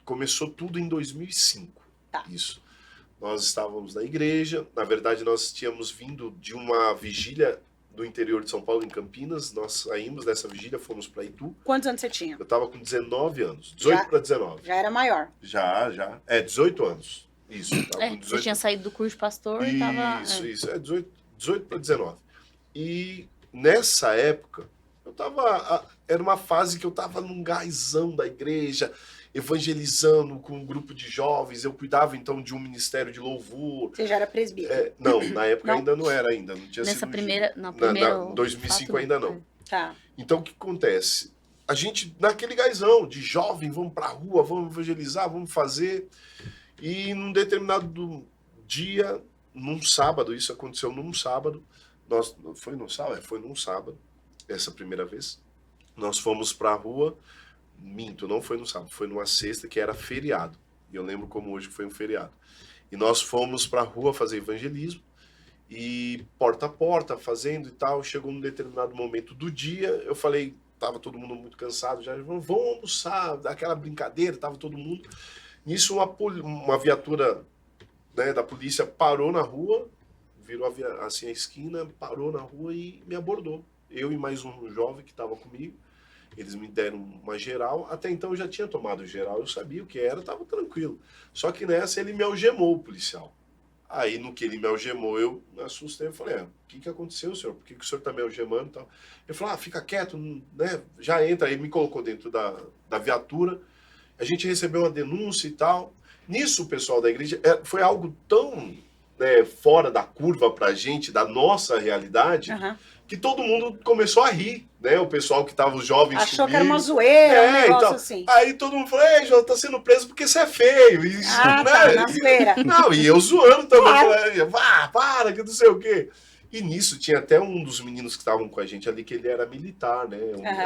começou tudo em 2005. Tá. Isso. Nós estávamos na igreja, na verdade nós tínhamos vindo de uma vigília do interior de São Paulo, em Campinas. Nós saímos dessa vigília, fomos para Itu. Quantos anos você tinha? Eu estava com 19 anos, 18 para 19. Já era maior. Já. 18 anos. Isso. Tava com 18. Você tinha saído do curso de pastor e tava... Isso. 18 para 19. E nessa época, eu Era uma fase que eu tava num gazão da igreja, evangelizando com um grupo de jovens. Eu cuidava, então, de um ministério de louvor. Você já era presbítero? Não, na época Não? ainda não era, ainda. Não tinha Nessa sido primeira... Em 2005 fato, ainda não. Tá. Então, o que acontece? A gente, naquele gazão de jovem, vamos pra rua, vamos evangelizar, vamos fazer. E num determinado dia, num sábado, isso aconteceu num sábado, foi num sábado? Foi num sábado, essa primeira vez. Nós fomos pra rua, minto, não foi no sábado, foi numa sexta que era feriado. E eu lembro como hoje foi um feriado. E nós fomos pra rua fazer evangelismo, e porta a porta, fazendo e tal. Chegou num determinado momento do dia, eu falei, tava todo mundo muito cansado, já vamos almoçar, daquela brincadeira, tava todo mundo. Nisso uma viatura, né, da polícia parou na rua, virou assim a esquina, parou na rua e me abordou. Eu e mais um jovem que estava comigo, eles me deram uma geral. Até então eu já tinha tomado geral, eu sabia o que era, estava tranquilo. Só que nessa ele me algemou, o policial. Aí no que ele me algemou, eu me assustei, eu falei, o que aconteceu, senhor? Por que o senhor está me algemando e tal? Ele falou, fica quieto, né? Já entra. Aí me colocou dentro da viatura. A gente recebeu uma denúncia e tal. Nisso, o pessoal da igreja, foi algo tão, né, fora da curva pra gente, da nossa realidade, que todo mundo começou a rir, né? O pessoal que tava, os jovens Achou comigo, que era uma zoeira, um negócio então, assim. Aí todo mundo falou, João, tá sendo preso porque você é feio. E, Tá, na zoeira. Não, e eu zoando também. Claro. Falei, para, que não sei o quê. E nisso tinha até um dos meninos que estavam com a gente ali, que ele era militar, né?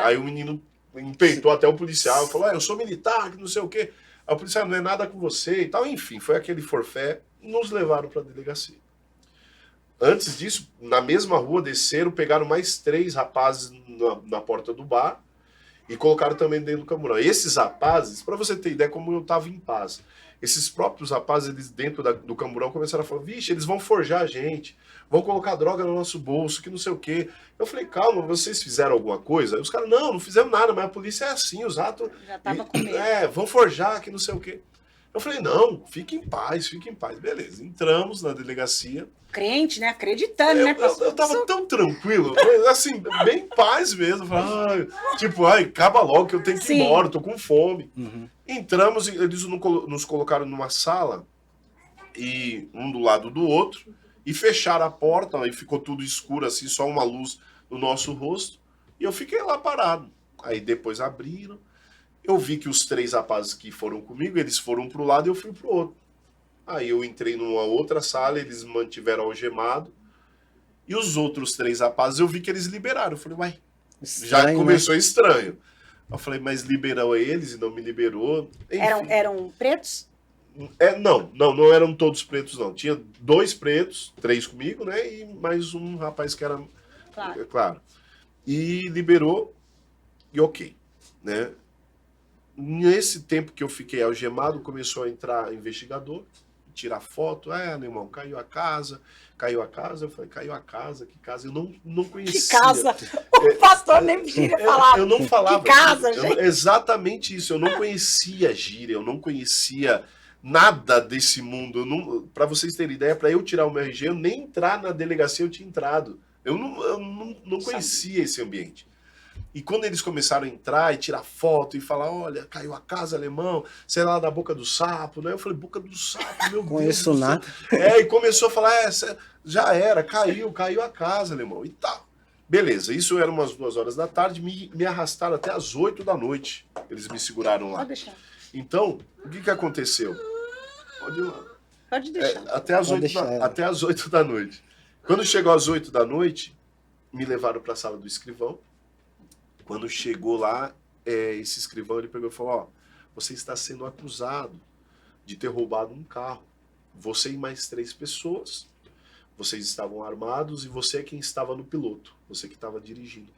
Aí o menino empeitou até o policial, falou, eu sou militar, que não sei o quê. Aí o policial, não é nada com você e tal. Enfim, foi aquele forfé, nos levaram para a delegacia. Antes disso, na mesma rua, desceram, pegaram mais 3 rapazes na porta do bar e colocaram também dentro do camburão. Esses rapazes, para você ter ideia como eu estava em paz, esses próprios rapazes, eles dentro do camburão começaram a falar, vixe, eles vão forjar a gente, vão colocar droga no nosso bolso, que não sei o quê. Eu falei, calma, vocês fizeram alguma coisa? Aí os caras, não fizemos nada, mas a polícia é assim, os ratos... Já tava com medo. Vão forjar, que não sei o quê. Eu falei, não, fique em paz. Beleza, entramos na delegacia. Crente, né? Acreditando, né? Eu tava tão tranquilo, assim, bem em paz mesmo. Falei, acaba logo que eu tenho que ir embora, tô com fome. Entramos, eles nos colocaram numa sala, e um do lado do outro, e fecharam a porta, aí ficou tudo escuro, assim, só uma luz no nosso rosto, e eu fiquei lá parado. Aí depois abriram, eu vi que os 3 rapazes que foram comigo, eles foram pro lado e eu fui pro outro. Aí eu entrei numa outra sala, eles mantiveram algemado, e os outros 3 rapazes, eu vi que eles liberaram. Eu falei, já começou estranho. Eu falei, mas liberou eles e não me liberou. Enfim. Eram pretos? Não eram todos pretos, não. Tinha 2 pretos, 3 comigo, né? E mais um rapaz que era... Claro. E liberou, e ok, né? Nesse tempo que eu fiquei algemado, começou a entrar investigador, tirar foto. Alemão, caiu a casa. Eu falei, caiu a casa, que casa? Eu não conhecia. Que casa? O pastor nem gíria falava. Eu não falava. Que casa, gente? Exatamente isso. Eu não conhecia gíria, eu não conhecia nada desse mundo. Para vocês terem ideia, para eu tirar o meu RG, eu nem entrar na delegacia eu tinha entrado. Eu não conhecia esse ambiente. E quando eles começaram a entrar e tirar foto e falar, olha, caiu a casa, alemão, sei lá, da boca do sapo, né? Eu falei, boca do sapo, meu Deus. Conheço nada. E começou a falar, já era, caiu a casa, alemão, e tal. Beleza, isso era umas 2 horas da tarde, me arrastaram até as 8 da noite. Eles me seguraram lá. Pode deixar. Então, o que aconteceu? Pode ir lá. Pode deixar. Até as 8 da noite. Quando chegou às 8 da noite, me levaram para a sala do escrivão. Quando chegou lá, esse escrivão, ele pegou e falou, você está sendo acusado de ter roubado um carro. Você e mais 3 pessoas, vocês estavam armados e você é quem estava no piloto, você que estava dirigindo.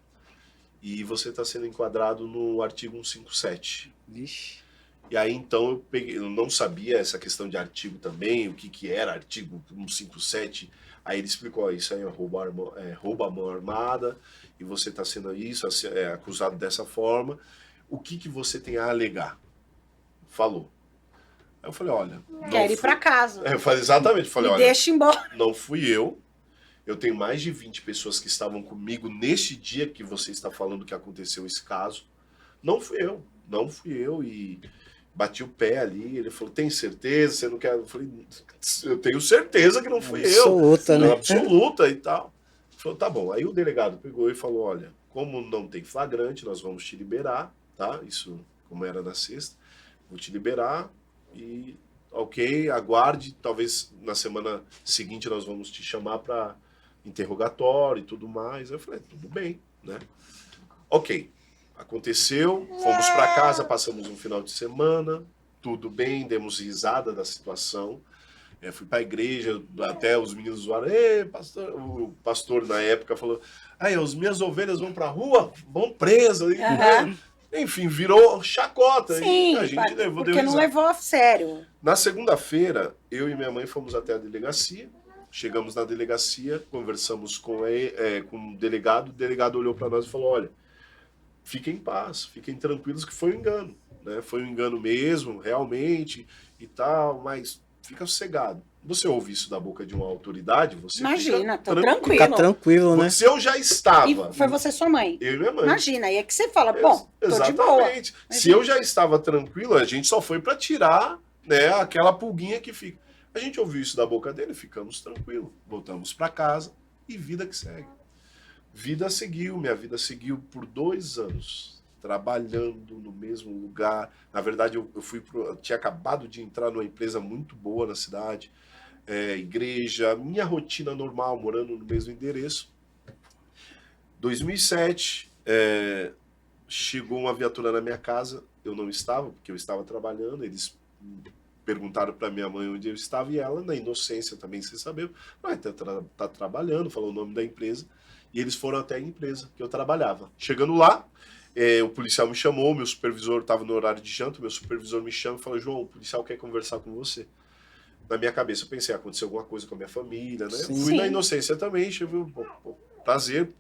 E você está sendo enquadrado no artigo 157. Vixe. E aí, então, eu não sabia essa questão de artigo também, o que era artigo 157. Aí ele explicou, isso aí é roubo à mão armada, e você está sendo acusado dessa forma. O que você tem a alegar? Falou. Aí eu falei, olha... Quero ir para casa. Eu falei, exatamente. Falei, olha, deixa embora. Não fui eu Eu tenho mais de 20 pessoas que estavam comigo neste dia que você está falando que aconteceu esse caso. Não fui eu e bati o pé ali. Ele falou, tem certeza? Você não quer? Eu falei, eu tenho certeza que não fui Absoluta, eu. né? Absoluta e tal. Ele falou, tá bom. Aí o delegado pegou e falou, olha, como não tem flagrante, nós vamos te liberar, tá? Isso, como era na sexta, vou te liberar e, ok, aguarde, talvez na semana seguinte nós vamos te chamar para interrogatório e tudo mais. Eu falei, tudo bem, né? Ok, aconteceu, fomos para casa, passamos um final de semana, tudo bem, demos risada da situação. Fui para a igreja, até os meninos zoaram, pastor, o pastor na época falou, as minhas ovelhas vão para a rua, vão presas. Enfim, virou chacota. Sim, e a gente levou, porque não levou a sério. Na segunda-feira, eu e minha mãe fomos até a delegacia. Chegamos na delegacia, conversamos com o delegado. O delegado olhou para nós e falou, olha, fiquem em paz, fiquem tranquilos que foi um engano. Né? Foi um engano mesmo, realmente, e tal, mas fica sossegado. Você ouve isso da boca de uma autoridade, você imagina, fica tô tranquilo. Fica tranquilo, né? Se eu já estava... E foi você e sua mãe? Eu e minha mãe. Imagina, aí é que você fala, bom, tô Exatamente. de boa. Se eu já estava tranquilo, a gente só foi para tirar, né, aquela pulguinha que fica. A gente ouviu isso da boca dele, ficamos tranquilos. Voltamos para casa e vida que segue. Minha vida seguiu por 2 anos, trabalhando no mesmo lugar. Na verdade, eu tinha acabado de entrar numa empresa muito boa na cidade, igreja, minha rotina normal, morando no mesmo endereço. 2007, chegou uma viatura na minha casa, eu não estava, porque eu estava trabalhando, eles perguntaram para minha mãe onde eu estava, e ela, na inocência também, sem saber, tá trabalhando, falou o nome da empresa, e eles foram até a empresa que eu trabalhava. Chegando lá, o policial me chamou, meu supervisor estava no horário de janta, meu supervisor me chama e falou, João, o policial quer conversar com você. Na minha cabeça eu pensei, aconteceu alguma coisa com a minha família, né? Sim. Fui na inocência também, prazer,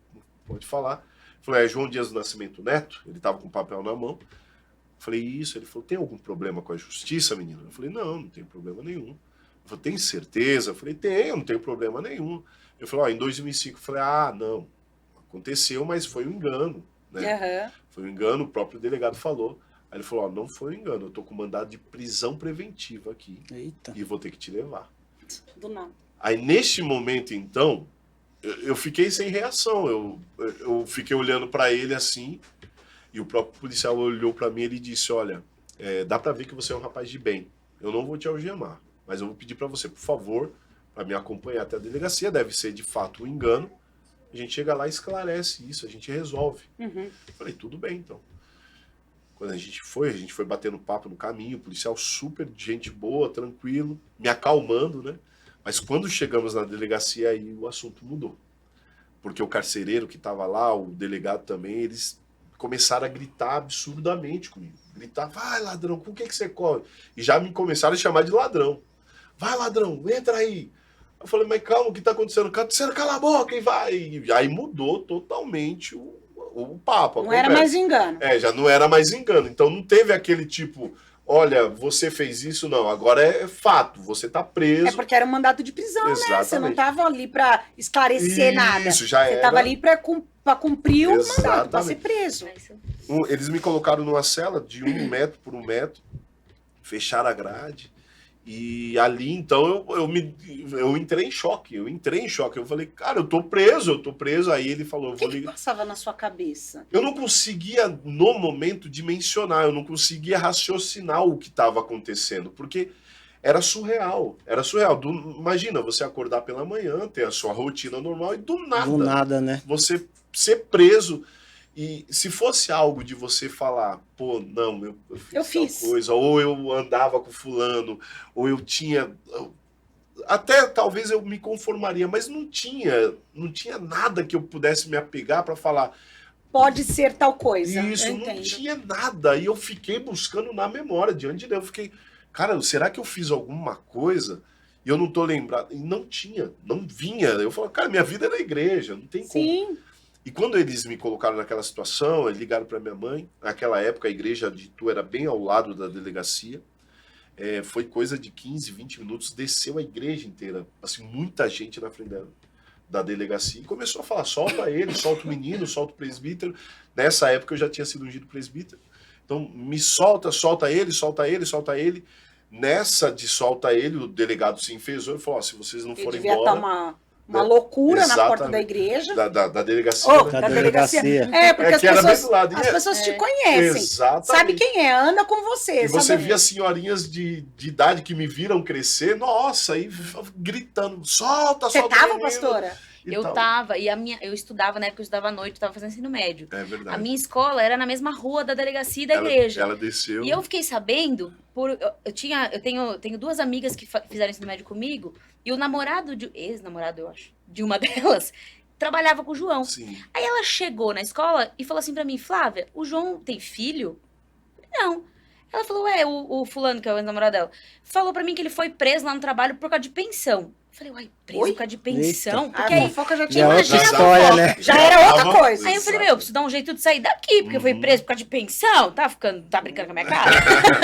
pode falar. Falei, João Dias do Nascimento Neto, ele estava com o papel na mão. Falei, isso, ele falou, tem algum problema com a justiça, menino? Eu falei, não tem problema nenhum. Ele falou, tem certeza? Eu falei, tenho, não tenho problema nenhum. Eu falei, em 2005, eu falei, não, aconteceu, mas foi um engano, né? Foi um engano, o próprio delegado falou. Aí ele falou, não foi um engano, eu tô com mandado de prisão preventiva aqui. Eita. E vou ter que te levar. Do nada. Aí, neste momento, então, eu fiquei sem reação. Eu fiquei olhando para ele assim, e o próprio policial olhou para mim e ele disse, olha, dá para ver que você é um rapaz de bem. Eu não vou te algemar, mas eu vou pedir para você, por favor, para me acompanhar até a delegacia. Deve ser, de fato, um engano. A gente chega lá e esclarece isso, a gente resolve. Uhum. Falei, tudo bem, então. Quando a gente foi batendo papo no caminho, o policial super gente boa, tranquilo, me acalmando, né? Mas quando chegamos na delegacia, aí o assunto mudou. Porque o carcereiro que estava lá, o delegado também, eles começaram a gritar absurdamente comigo. Gritar, vai ladrão, com o que você corre? E já me começaram a chamar de ladrão. Vai ladrão, entra aí. Eu falei, mas calma, o que está acontecendo? Cala a boca e vai. E aí mudou totalmente o papo. Não era mais engano. Já não era mais engano. Então não teve aquele tipo, olha, você fez isso, não. Agora é fato, você tá preso. Porque era um mandato de prisão, Exatamente. né? Você não tava ali para esclarecer nada. Isso, já Você era. tava ali para cumprir o mandato, para Exatamente. ser preso. Eles me colocaram numa cela de 1 metro por 1 metro, fecharam a grade. E ali, então, eu entrei em choque. Eu falei, cara, eu tô preso. Aí ele falou, O que passava na sua cabeça? Eu não conseguia, no momento, dimensionar, eu não conseguia raciocinar o que estava acontecendo, porque era surreal. Imagina, você acordar pela manhã, ter a sua rotina normal e do nada, né? você ser preso. E se fosse algo de você falar, pô, não, eu fiz tal coisa, ou eu andava com fulano, ou eu tinha... Até talvez eu me conformaria, mas não tinha nada que eu pudesse me apegar para falar... Pode ser tal coisa. Isso, não tinha nada. E eu fiquei buscando na memória, diante de Deus. Eu fiquei, cara, será que eu fiz alguma coisa e eu não tô lembrado? E não tinha, não vinha. Eu falei, cara, minha vida é na igreja, não tem como. Sim. E quando eles me colocaram naquela situação, eles ligaram para minha mãe. Naquela época, a igreja de Itu era bem ao lado da delegacia. Foi coisa de 15, 20 minutos, desceu a igreja inteira. Assim, muita gente na frente dela. da delegacia e começou a falar, solta ele, solta o menino, solta o presbítero. Nessa época eu já tinha sido ungido presbítero. Então, me solta, solta ele, solta ele, solta ele. Nessa de solta ele, o delegado se enfesou e falou, se vocês não forem devia embora... estar uma loucura na porta da Exatamente. igreja. Da delegacia. Oh, né? da delegacia. Porque que era bem do lado. as pessoas te conhecem. Exatamente. Sabe quem é, anda com você. E você sabe? via senhorinhas de idade que me viram crescer, nossa, aí gritando, solta, Você solta. tava, menino. pastora? E Eu tal. tava, e eu estudava, na época eu estudava à noite, eu tava fazendo ensino médio. É verdade. A minha escola era na mesma rua da delegacia e da igreja. Ela desceu. E eu fiquei sabendo, eu tenho duas amigas que fizeram ensino médio comigo, e o namorado, ex-namorado, eu acho, de uma delas, trabalhava com o João. Sim. Aí ela chegou na escola e falou assim pra mim, Flávia, o João tem filho? Eu falei, não. Ela falou, o fulano, que é o ex-namorado dela, falou pra mim que ele foi preso lá no trabalho por causa de pensão. Eu falei, uai, preso Oi? por causa de pensão? Eita. Porque A aí, fofoca já Já tinha é outra Imagina a história, fofoca. né? Já era outra Tava- coisa. aí eu falei, meu, preciso dar um jeito de sair daqui, porque foi preso por causa de pensão. Tá brincando com a minha cara?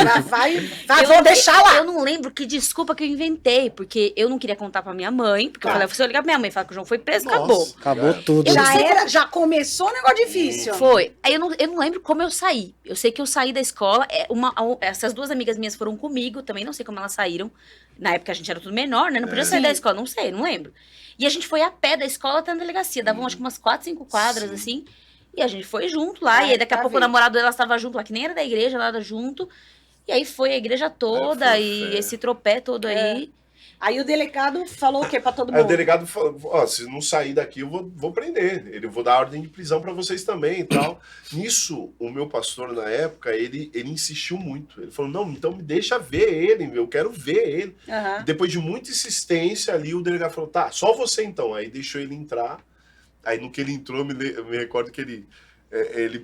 Já vai, Eu vou não- deixar lá. Eu não lembro que desculpa que eu inventei, porque eu não queria contar pra minha mãe, porque eu falei, se eu ligar pra minha mãe e falar que o João foi preso, acabou. Acabou tudo. Eu não sei Já começou um negócio difícil. Foi. Aí eu não lembro como eu saí. Eu sei que eu saí da escola. Essas duas amigas minhas foram comigo, também não sei como elas saíram. Na época a gente era tudo menor, né? Não podia sair da escola, não sei, não lembro. E a gente foi a pé da escola até na delegacia. Davam acho que umas 4, 5 quadras, Sim. assim. E a gente foi junto lá. Ai, E aí daqui a tá pouco o vendo. namorado dela estava junto lá, que nem era da igreja, nada junto. E aí foi a igreja toda foi e fé. esse tropé todo aí. Aí o delegado falou o quê pra todo Aí o mundo? delegado falou, ó, se não sair daqui eu vou prender. Eu vou dar ordem de prisão para vocês também e tal. Nisso, o meu pastor na época, ele insistiu muito. Ele falou, não, então me deixa ver ele, eu quero ver ele. Aham. E depois de muita insistência ali, o delegado falou, tá, só você então. Aí deixou ele entrar. Aí no que ele entrou, eu me recordo que ele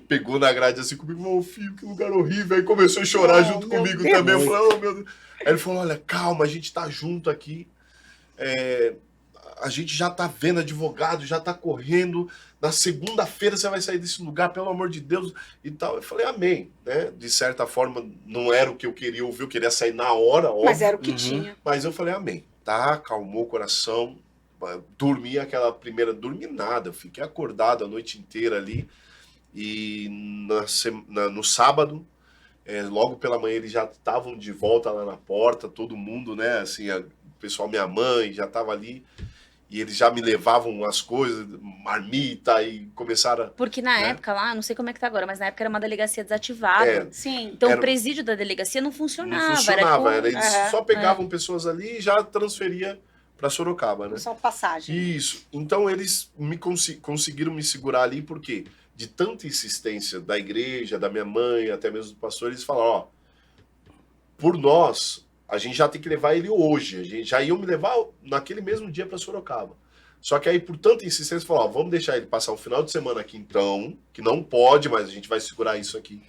pegou na grade assim comigo, meu filho, que lugar horrível. Aí começou a chorar Oh, junto meu comigo Deus. também. Eu falei, oh meu Deus. Aí ele falou, olha, calma, a gente tá junto aqui. A gente já tá vendo advogado, já tá correndo. Na segunda-feira você vai sair desse lugar, pelo amor de Deus, e tal. Eu falei, amém, né? De certa forma, não era o que eu queria ouvir, eu queria sair na hora, óbvio. Mas era o que tinha. Mas eu falei, amém. Tá, acalmou o coração. Dormi dormi nada. Eu fiquei acordado a noite inteira ali. E no sábado, logo pela manhã, eles já estavam de volta lá na porta, todo mundo, né? Assim, o pessoal, minha mãe, já estava ali. E eles já me levavam as coisas, marmita, e começaram a... Porque na Né? época lá, não sei como é que tá agora, mas na época era uma delegacia desativada. É. Sim. Então Era- o presídio da delegacia não funcionava. Não funcionava, tipo, eles só pegavam pessoas ali e já transferia para Sorocaba, né? Só passagem. Isso. Então eles conseguiram me segurar ali, porque de tanta insistência da igreja, da minha mãe, até mesmo do pastor, eles falaram, ó, por nós, a gente já tem que levar ele hoje. A gente já iam me levar naquele mesmo dia para Sorocaba. Só que aí, por tanta insistência, falaram, ó, vamos deixar ele passar um final de semana aqui então, que não pode, mas a gente vai segurar isso aqui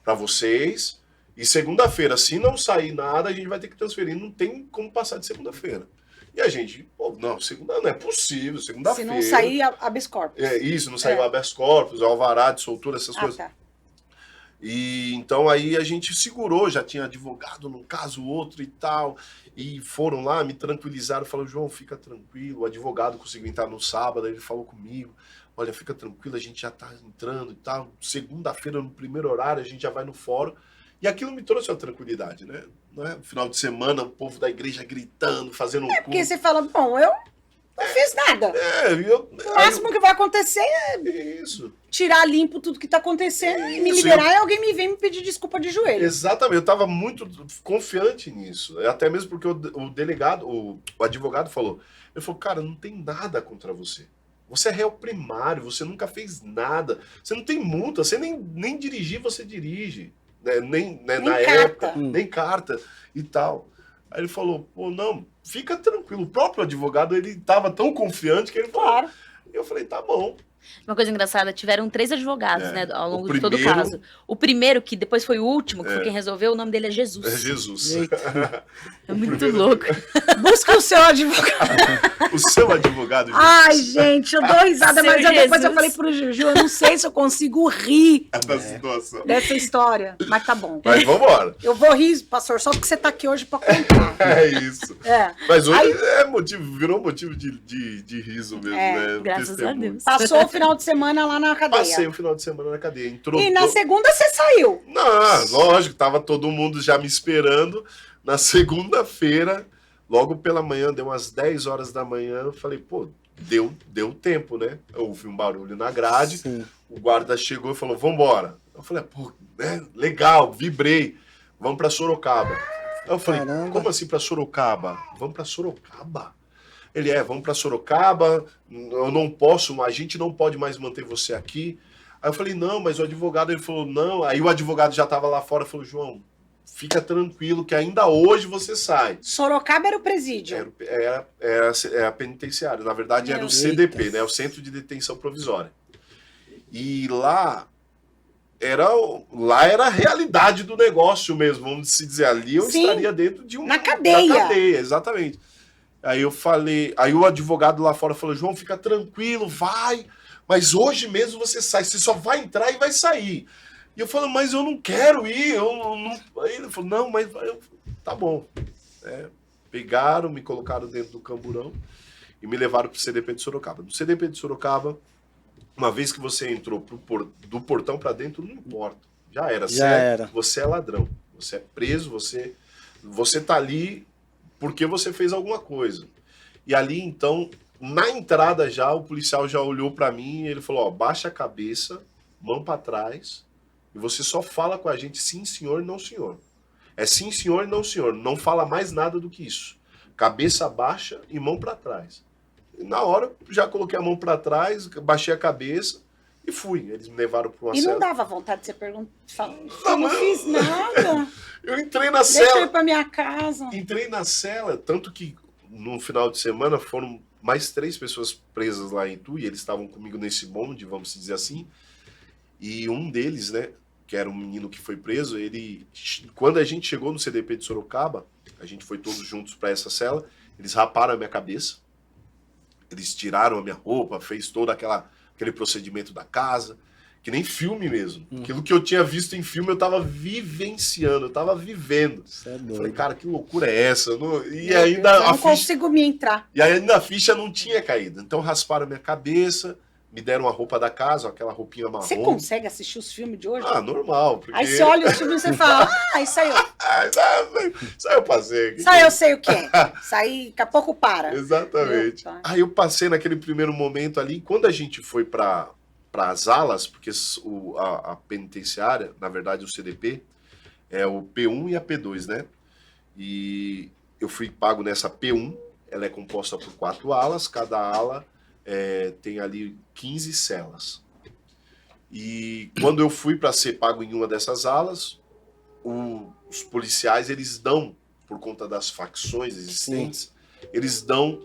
para vocês. E segunda-feira, se não sair nada, a gente vai ter que transferir. Não tem como passar de segunda-feira. E a gente, pô, não, segunda não é possível, Se segunda-feira. não sair, habeas corpus. Isso, não saiu habeas corpus, alvará de soltura, essas coisas. Tá. E então aí a gente segurou, já tinha advogado num caso, outro e tal. E foram lá, me tranquilizaram, falaram, João, fica tranquilo. O advogado conseguiu entrar no sábado, ele falou comigo, olha, fica tranquilo, a gente já tá entrando e tal. Segunda-feira, no primeiro horário, a gente já vai no fórum. E aquilo me trouxe uma tranquilidade, né? Não é? Final de semana, o povo da igreja gritando, fazendo um Porque culto. você fala, bom, eu não fiz nada. O máximo que vai acontecer é Isso. tirar limpo tudo que tá acontecendo e me Isso, liberar e alguém me vem me pedir desculpa de joelho. Exatamente, eu estava muito confiante nisso. Até mesmo porque o delegado, o advogado falou, ele falou, cara, não tem nada contra você. Você é réu primário, você nunca fez nada. Você não tem multa, você nem dirigir, você dirige. Né? Nem na carta. época, nem carta e tal. Aí ele falou, pô, não, fica tranquilo. O próprio advogado, ele estava tão confiante que ele falou. Claro. E eu falei, tá bom. Uma coisa engraçada, tiveram 3 advogados, né, ao longo O de todo o primeiro- caso. O primeiro, que depois foi o último, que foi quem resolveu, o nome dele é Jesus. É Jesus. É muito louco. Busca o seu advogado. O seu advogado, Jesus. Ai, gente, eu dou risada, Seu mas depois eu Jesus. falei pro Juju, eu não sei se eu consigo rir Da situação. dessa história, mas tá bom. Mas vambora. Eu vou rir, pastor, só porque você tá aqui hoje pra contar. É isso. É. Mas hoje Aí- virou motivo de riso mesmo, É, né? graças a Testemunho. Deus. Passou o final de semana lá na cadeia. Passei o final de semana na cadeia. Entrou E na segunda você saiu. Não, lógico, tava todo mundo já me esperando. Na segunda-feira, logo pela manhã, deu umas 10 horas da manhã, eu falei, pô, deu tempo, né? Eu ouvi um barulho na grade, Sim. o guarda chegou e falou, vambora. Eu falei, pô, né, legal, vibrei, vamos pra Sorocaba. Aí eu falei, Caramba. como assim pra Sorocaba? Vamos pra Sorocaba? Ele, vamos pra Sorocaba, eu não posso, a gente não pode mais manter você aqui. Aí eu falei, não, mas o advogado, ele falou, não. Aí o advogado já tava lá fora, falou, João, fica tranquilo que ainda hoje você sai. Sorocaba era o presídio. Era a penitenciária, na verdade era o Meu CDP, Deus. né, o Centro de Detenção Provisória. E lá era a realidade do negócio mesmo, vamos se dizer, ali eu Sim. estaria dentro de Na cadeia. da cadeia, exatamente. Aí eu falei, aí o advogado lá fora falou, João, fica tranquilo, vai, mas hoje mesmo você sai, você só vai entrar e vai sair. E eu falo, mas eu não quero ir, eu não... Aí ele falou, não, mas tá bom. Pegaram, me colocaram dentro do camburão e me levaram pro CDP de Sorocaba. No CDP de Sorocaba, uma vez que você entrou do portão para dentro, não importa. Já era. Você é ladrão. Você é preso, você tá ali porque você fez alguma coisa. E ali, então, na entrada já, o policial já olhou para mim e ele falou, ó, baixa a cabeça, mão para trás, e você só fala com a gente sim, senhor, não, senhor. É sim, senhor, não, senhor. Não fala mais nada do que isso. Cabeça baixa e mão para trás. E na hora, já coloquei a mão para trás, baixei a cabeça e fui. Eles me levaram para uma E cela. não dava vontade de você perguntar. Não, Eu não fiz nada. Eu entrei na Deixa eu cela. ir pra minha casa. Entrei na cela, tanto que no final de semana foram mais 3 pessoas presas lá em Itu, e eles estavam comigo nesse bonde, vamos dizer assim. E um deles, né, que era um menino que foi preso, ele, quando a gente chegou no CDP de Sorocaba, a gente foi todos juntos para essa cela, eles raparam a minha cabeça, eles tiraram a minha roupa, fez todo aquele procedimento da casa, que nem filme mesmo. Aquilo que eu tinha visto em filme, eu tava vivenciando, eu tava vivendo. Isso é Eu falei, doido. cara, que loucura é essa? E Meu ainda Deus, eu a não ficha, consigo me entrar. e ainda a ficha não tinha caído. Então rasparam a minha cabeça, me deram a roupa da casa, aquela roupinha marrom. Você consegue assistir os filmes de hoje? Ah, normal. Porque... Aí você olha os filmes e você fala, isso aí, Isso aí eu passei. isso aí eu sei o que é. Isso aí daqui a pouco para. Exatamente. Meu pai. Aí eu passei naquele primeiro momento ali, e quando a gente foi para as alas, porque a penitenciária, na verdade o CDP, é o P1 e a P2, né? E eu fui pago nessa P1, ela é composta por 4 alas, cada ala tem ali 15 celas. E quando eu fui para ser pago em uma dessas alas, os policiais, eles dão, por conta das facções existentes, eles dão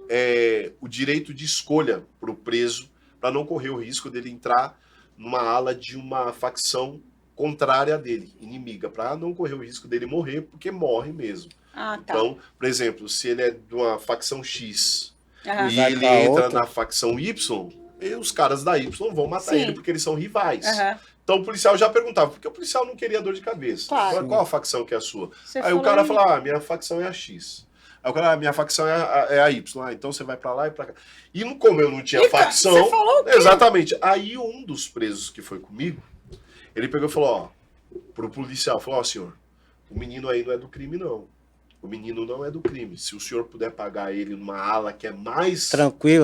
o direito de escolha para o preso, para não correr o risco dele entrar numa ala de uma facção contrária dele, inimiga, para não correr o risco dele morrer, porque morre mesmo. Ah, tá. Então, por exemplo, se ele é de uma facção X Aham. e Vai ele pra entra outra. na facção Y, e os caras da Y vão matar Sim. ele porque eles são rivais. Aham. Então o policial já perguntava, porque o policial não queria dor de cabeça. Claro. Falava, qual a facção que é a sua? Você Aí o falou cara aí. falava, minha facção é a X. Aí o cara, minha facção é a Y. Ah, então você vai pra lá e pra cá. E como eu não tinha E, cara, facção... você falou o quê? Exatamente. Aí um dos presos que foi comigo, ele pegou e falou, ó, pro policial, falou, ó, senhor, o menino aí não é do crime, não. O menino não é do crime. Se o senhor puder pagar ele numa ala que é mais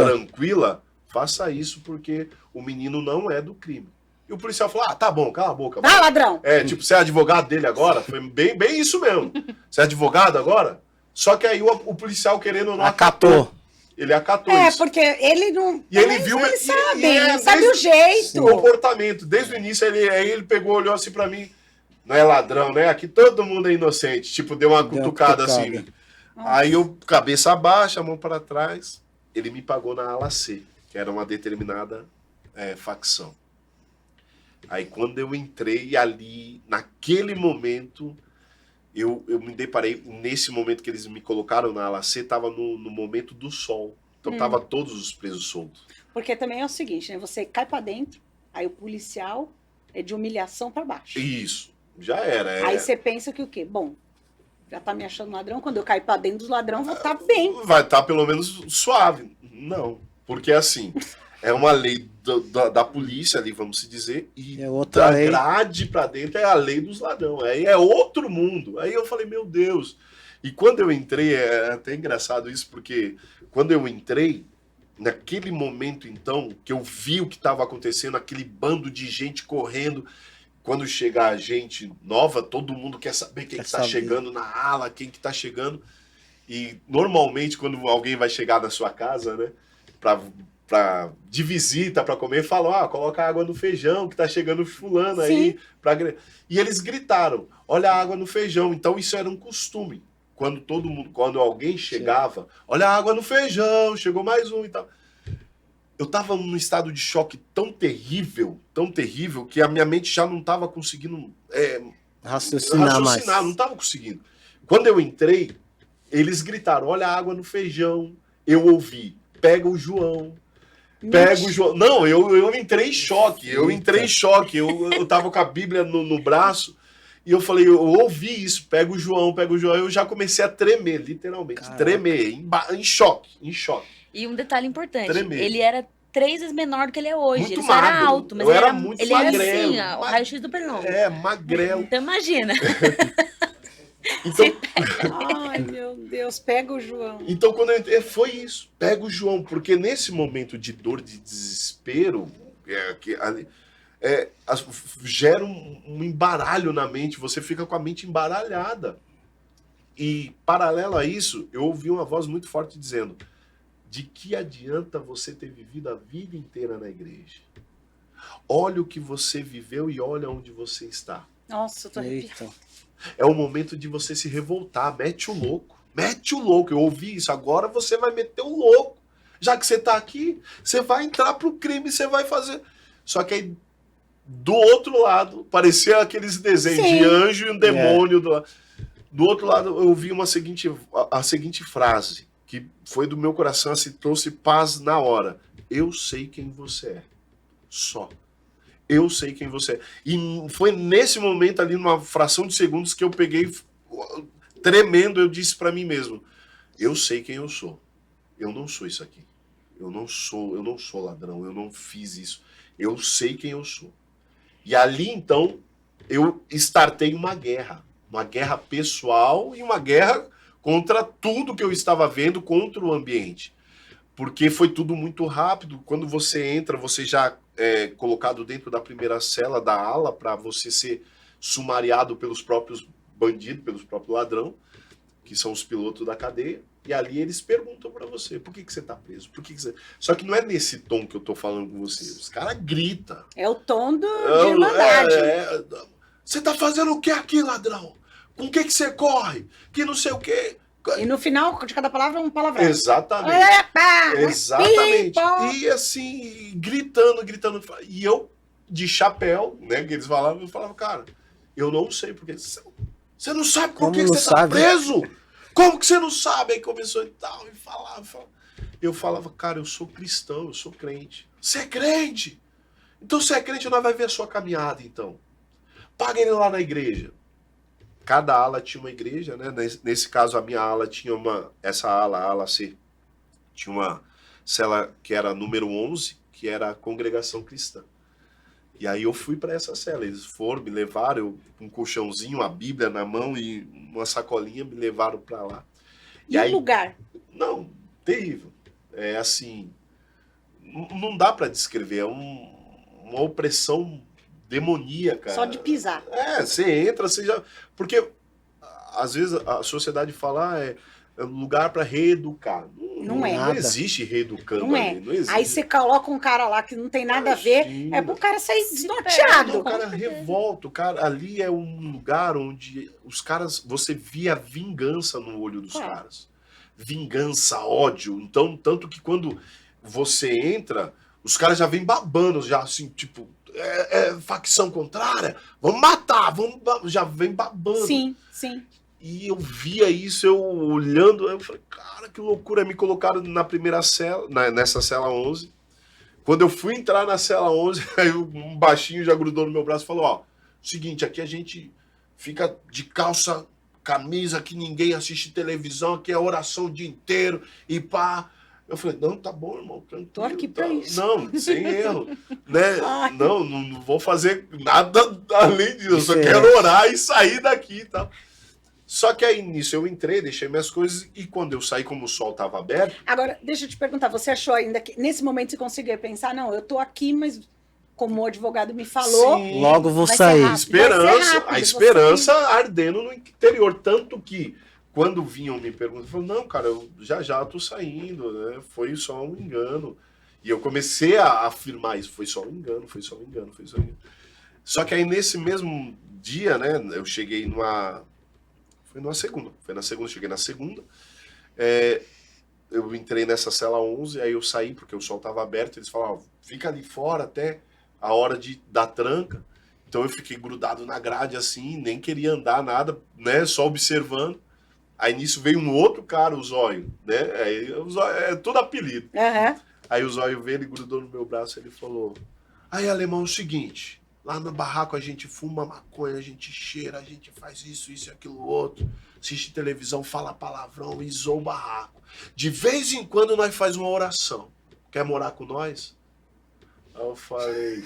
tranquila, faça isso, porque o menino não é do crime. E o policial falou, tá bom, cala a boca. Vai, ladrão. Tipo, você é advogado dele agora? Foi bem isso mesmo. Você é advogado agora? Só que aí o policial, querendo ou não, Acatou. Ele acatou É, isso. porque ele não... E ele Mas viu... ele e- sabe, e ele sabe o jeito. O comportamento. Desde o início, aí ele pegou, olhou assim pra mim. Não é ladrão, né? Aqui todo mundo é inocente. Tipo, deu uma cutucada assim em mim. Aí eu, cabeça baixa, mão para trás, ele me pagou na ala C, que era uma determinada facção. Aí quando eu entrei ali, naquele momento, eu me deparei, nesse momento que eles me colocaram na ala C, estava no momento do sol. Então tava todos os presos soltos. Porque também é o seguinte, né? Você cai pra dentro, aí o policial é de humilhação pra baixo. Isso, já era. Aí você pensa que o quê? Bom, já tá me achando ladrão, quando eu cair pra dentro dos ladrões, vou estar bem. Vai estar pelo menos suave. Não, porque assim, é uma lei da polícia ali, vamos se dizer, e É outra da lei. grade pra dentro é a lei dos ladrões. Aí é outro mundo. Aí eu falei, meu Deus. E quando eu entrei, é até engraçado isso, porque quando eu entrei, naquele momento então, que eu vi o que estava acontecendo, aquele bando de gente correndo, quando chega a gente nova, todo mundo quer saber quem Quer que tá saber. chegando na ala, quem que tá chegando. E normalmente quando alguém vai chegar na sua casa, né, de visita, para comer, falam, coloca água no feijão, que tá chegando fulano aí. E eles gritaram, olha a água no feijão. Então isso era um costume. Quando alguém chegava, olha a água no feijão, chegou mais um e tal. Eu tava num estado de choque tão terrível, que a minha mente já não tava conseguindo Raciocinar mais. não tava conseguindo. Quando eu entrei, eles gritaram, olha a água no feijão. Eu ouvi, pega o João. Pega o João. Não, eu entrei em choque. Eu tava com a Bíblia no braço. E eu falei, eu ouvi isso, pega o João. Eu já comecei a tremer, literalmente. Caraca. Tremer, em choque. E um detalhe importante, Tremer. ele era 3 vezes menor do que ele é hoje. Muito Ele só era magro. alto, mas Eu ele era era muito ele era magrelo. assim, ó, o raio-x do pernão. Magrelo. Então imagina. Então, Ai, meu Deus, pega o João. então quando eu entrei, foi isso. Pega o João, porque nesse momento de dor, de desespero, gera um embaralho na mente, você fica com a mente embaralhada. E, paralelo a isso, eu ouvi uma voz muito forte dizendo, de que adianta você ter vivido a vida inteira na igreja? Olha o que você viveu e olha onde você está. Nossa, eu tô arrepiada. Eita. É o momento de você se revoltar, mete o louco. Eu ouvi isso, agora você vai meter o louco. Já que você está aqui, você vai entrar pro crime, você vai fazer... Só que aí, do outro lado, parecia aqueles desenhos Sim. de anjo e um demônio. Do outro lado, eu ouvi a seguinte frase, que foi do meu coração, assim, trouxe paz na hora. Eu sei quem você é. Só. Eu sei quem você é. E foi nesse momento ali, numa fração de segundos, que eu peguei, tremendo, eu disse para mim mesmo, eu sei quem eu sou. Eu não sou isso aqui. Eu não sou ladrão, eu não fiz isso. Eu sei quem eu sou. E ali, então, eu startei uma guerra pessoal e uma guerra contra tudo que eu estava vendo, contra o ambiente. Porque foi tudo muito rápido. Quando você entra, você já é colocado dentro da primeira cela da ala para você ser sumariado pelos próprios bandidos, pelos próprios ladrão, que são os pilotos da cadeia. E ali eles perguntam para você, por que você está preso? Só que não é nesse tom que eu tô falando com você. Os caras gritam. É o tom de irmandade. Você tá fazendo o que aqui, ladrão? Com o que você corre? Que não sei o quê. E no final de cada palavra, um palavrão. Exatamente. Exatamente. E assim, gritando. E eu, de chapéu, né, que eles falavam, eu falava, cara, eu não sei porque. Você não sabe por que você tá preso? Como que você não sabe? Aí começou e tal, e falava. Eu falava, cara, eu sou cristão, eu sou crente. Você é crente? Então se é crente, nós vamos ver a sua caminhada, então. Paga ele lá na igreja. Cada ala tinha uma igreja, né? Nesse caso, a minha ala tinha essa ala, a ala C, tinha uma cela que era número 11, que era a congregação cristã. E aí eu fui para essa cela. Eles foram, me levaram, um colchãozinho, a Bíblia na mão e uma sacolinha, me levaram para lá. E aí, o lugar? Não, terrível. É assim, não dá para descrever, é uma opressão demoníaca. Só de pisar. Você entra, você já... Porque às vezes a sociedade fala, é lugar para reeducar. Não é. Não existe reeducando Não ali. é. Não existe. Aí você coloca um cara lá que não tem nada a ver, é pro cara sair desnorteado. O cara revolta, o cara ali é um lugar onde os caras, você via vingança no olho dos caras. Vingança, ódio. Então, tanto que quando você entra, os caras já vêm babando, já assim, tipo, facção contrária, vamos matar, já vem babando. Sim, sim. E eu via isso, eu olhando, eu falei, cara, que loucura. Me colocaram na primeira cela, nessa cela 11. Quando eu fui entrar na cela 11, aí um baixinho já grudou no meu braço e falou, ó, seguinte, aqui a gente fica de calça, camisa, que ninguém assiste televisão, aqui é oração o dia inteiro, e pá. Eu falei, não, tá bom, irmão, tranquilo. Tô aqui pra isso. Não, sem erro. Né? Ai. Não vou fazer nada além disso, eu só Diferente. quero orar e sair daqui e tal. Só que aí nisso eu entrei, deixei minhas coisas, e quando eu saí, como o sol estava aberto, Agora, deixa eu te perguntar, você achou ainda que nesse momento você conseguia pensar, não, eu tô aqui, mas como o advogado me falou, sim, Logo vou Vai ser sair. rápido. esperança, Vai a ser esperança ardendo no interior. Tanto que, quando vinham me perguntar, eu falei, não, cara, eu já tô saindo, né? Foi só um engano. E eu comecei a afirmar isso, foi só um engano, foi só um engano, foi só um engano. Só que aí nesse mesmo dia, né, eu cheguei foi na segunda, cheguei na segunda, eu entrei nessa cela 11, aí eu saí porque o sol estava aberto, eles falaram, ó, fica ali fora até a hora da tranca. Então eu fiquei grudado na grade assim, nem queria andar nada, né, só observando. Aí nisso veio um outro cara, o Zóio, né, aí o Zóio, é tudo apelido. aham. Aí o Zóio veio, ele grudou no meu braço, ele falou, aí alemão, é o seguinte, lá no barraco a gente fuma maconha, a gente cheira, a gente faz isso e aquilo outro, assiste televisão, fala palavrão e zoa o barraco. De vez em quando nós faz uma oração. Quer morar com nós? Aí eu falei,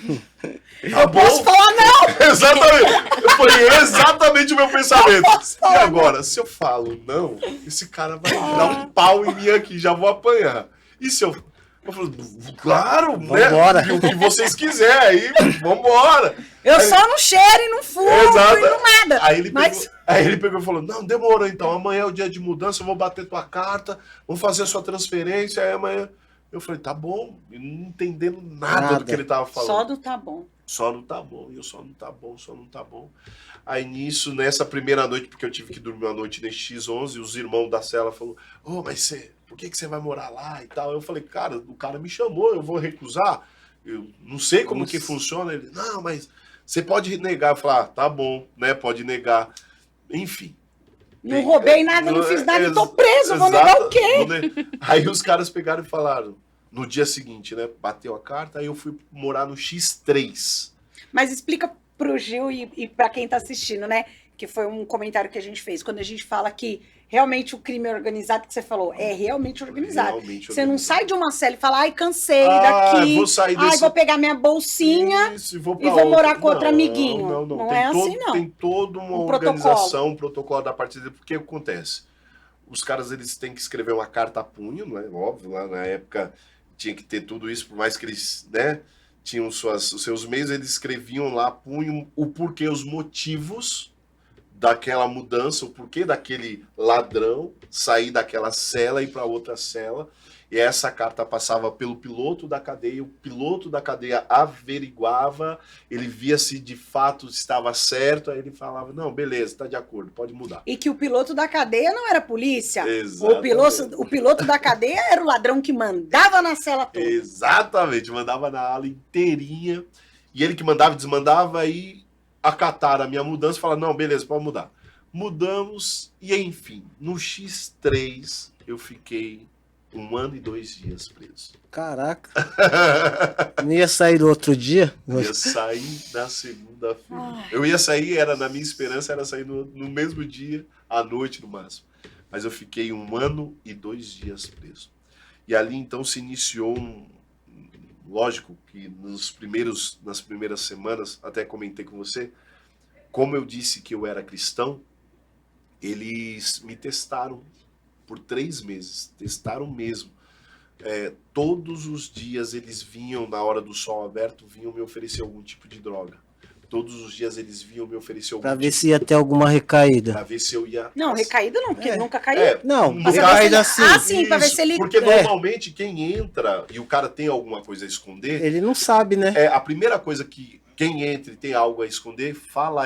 tá bom? Posso falar não? Exatamente. Foi exatamente o meu pensamento. posso E falar agora, se eu falo não, esse cara vai dar um pau em mim aqui, já vou apanhar. E se eu falo, claro, Vambora. né? O que vocês quiserem, aí, vambora. Eu Aí- só não cheiro e não fumo Exato. e não nada. Aí ele pegou e falou, não, demorou então, amanhã é o dia de mudança, eu vou bater tua carta, vou fazer a sua transferência, aí amanhã... Eu falei, tá bom, e não entendendo nada do que ele tava falando. Só do tá bom. Só não tá bom, e eu só não tá bom, só não tá bom. Aí nisso, nessa primeira noite, porque eu tive que dormir uma noite nesse X11, os irmãos da cela falaram, mas por que você vai morar lá e tal? Eu falei, cara, o cara me chamou, eu vou recusar? Eu não sei como que funciona. Ele, não, mas você pode negar. Eu falei, tá bom, né, pode negar. Enfim. Não roubei nada, não fiz nada, tô preso, vou negar o quê? Aí os caras pegaram e falaram, no dia seguinte, né, bateu a carta, aí eu fui morar no X3. Mas explica pro Gil e para quem tá assistindo, né? Que foi um comentário que a gente fez. Quando a gente fala que realmente o crime organizado, que você falou, é realmente organizado. Realmente Você não organizado. sai de uma cela e fala, ai, cansei daqui. Vou sair desse... Vou pegar minha bolsinha. Isso, e vou, e vou morar com outro amiguinho. Não Não tem é assim, não. Tem toda uma Um organização, um protocolo da parte dele. Porque o que acontece? Os caras, eles têm que escrever uma carta a punho, não é? Óbvio, lá na época tinha que ter tudo isso, por mais que eles, né, tinham os seus meios, eles escreviam lá a punho o porquê, os motivos daquela mudança, o porquê daquele ladrão sair daquela cela e ir para outra cela. E essa carta passava pelo piloto da cadeia, o piloto da cadeia averiguava, ele via se de fato estava certo, aí ele falava, não, beleza, está de acordo, pode mudar. E que o piloto da cadeia não era polícia. Exatamente. O piloto da cadeia era o ladrão que mandava na cela toda. Exatamente, mandava na ala inteirinha, e ele que mandava e desmandava, e acataram a minha mudança e falaram, não, beleza, pode mudar. Mudamos, e enfim, no X3 eu fiquei 1 ano e 2 dias preso. Caraca. Não ia sair do outro dia? Ia sair na segunda-feira. Eu ia sair, na minha esperança, era sair no mesmo dia, à noite no máximo. Mas eu fiquei 1 ano e 2 dias preso. E ali então se iniciou lógico que nas primeiras semanas, até comentei com você, como eu disse que eu era cristão, eles me testaram por 3 meses, testaram mesmo. Todos os dias eles vinham, na hora do sol aberto, vinham me oferecer algum tipo de droga. Todos os dias eles vinham me oferecer algum Pra tipo ver se ia ter alguma recaída. pra ver se eu ia... Não, recaída não, porque ele nunca caiu. Não, no recaída caso- assim. sim, pra ver se ele- Porque normalmente quem entra e o cara tem alguma coisa a esconder, Ele não sabe, né? a primeira coisa que quem entra e tem algo a esconder fala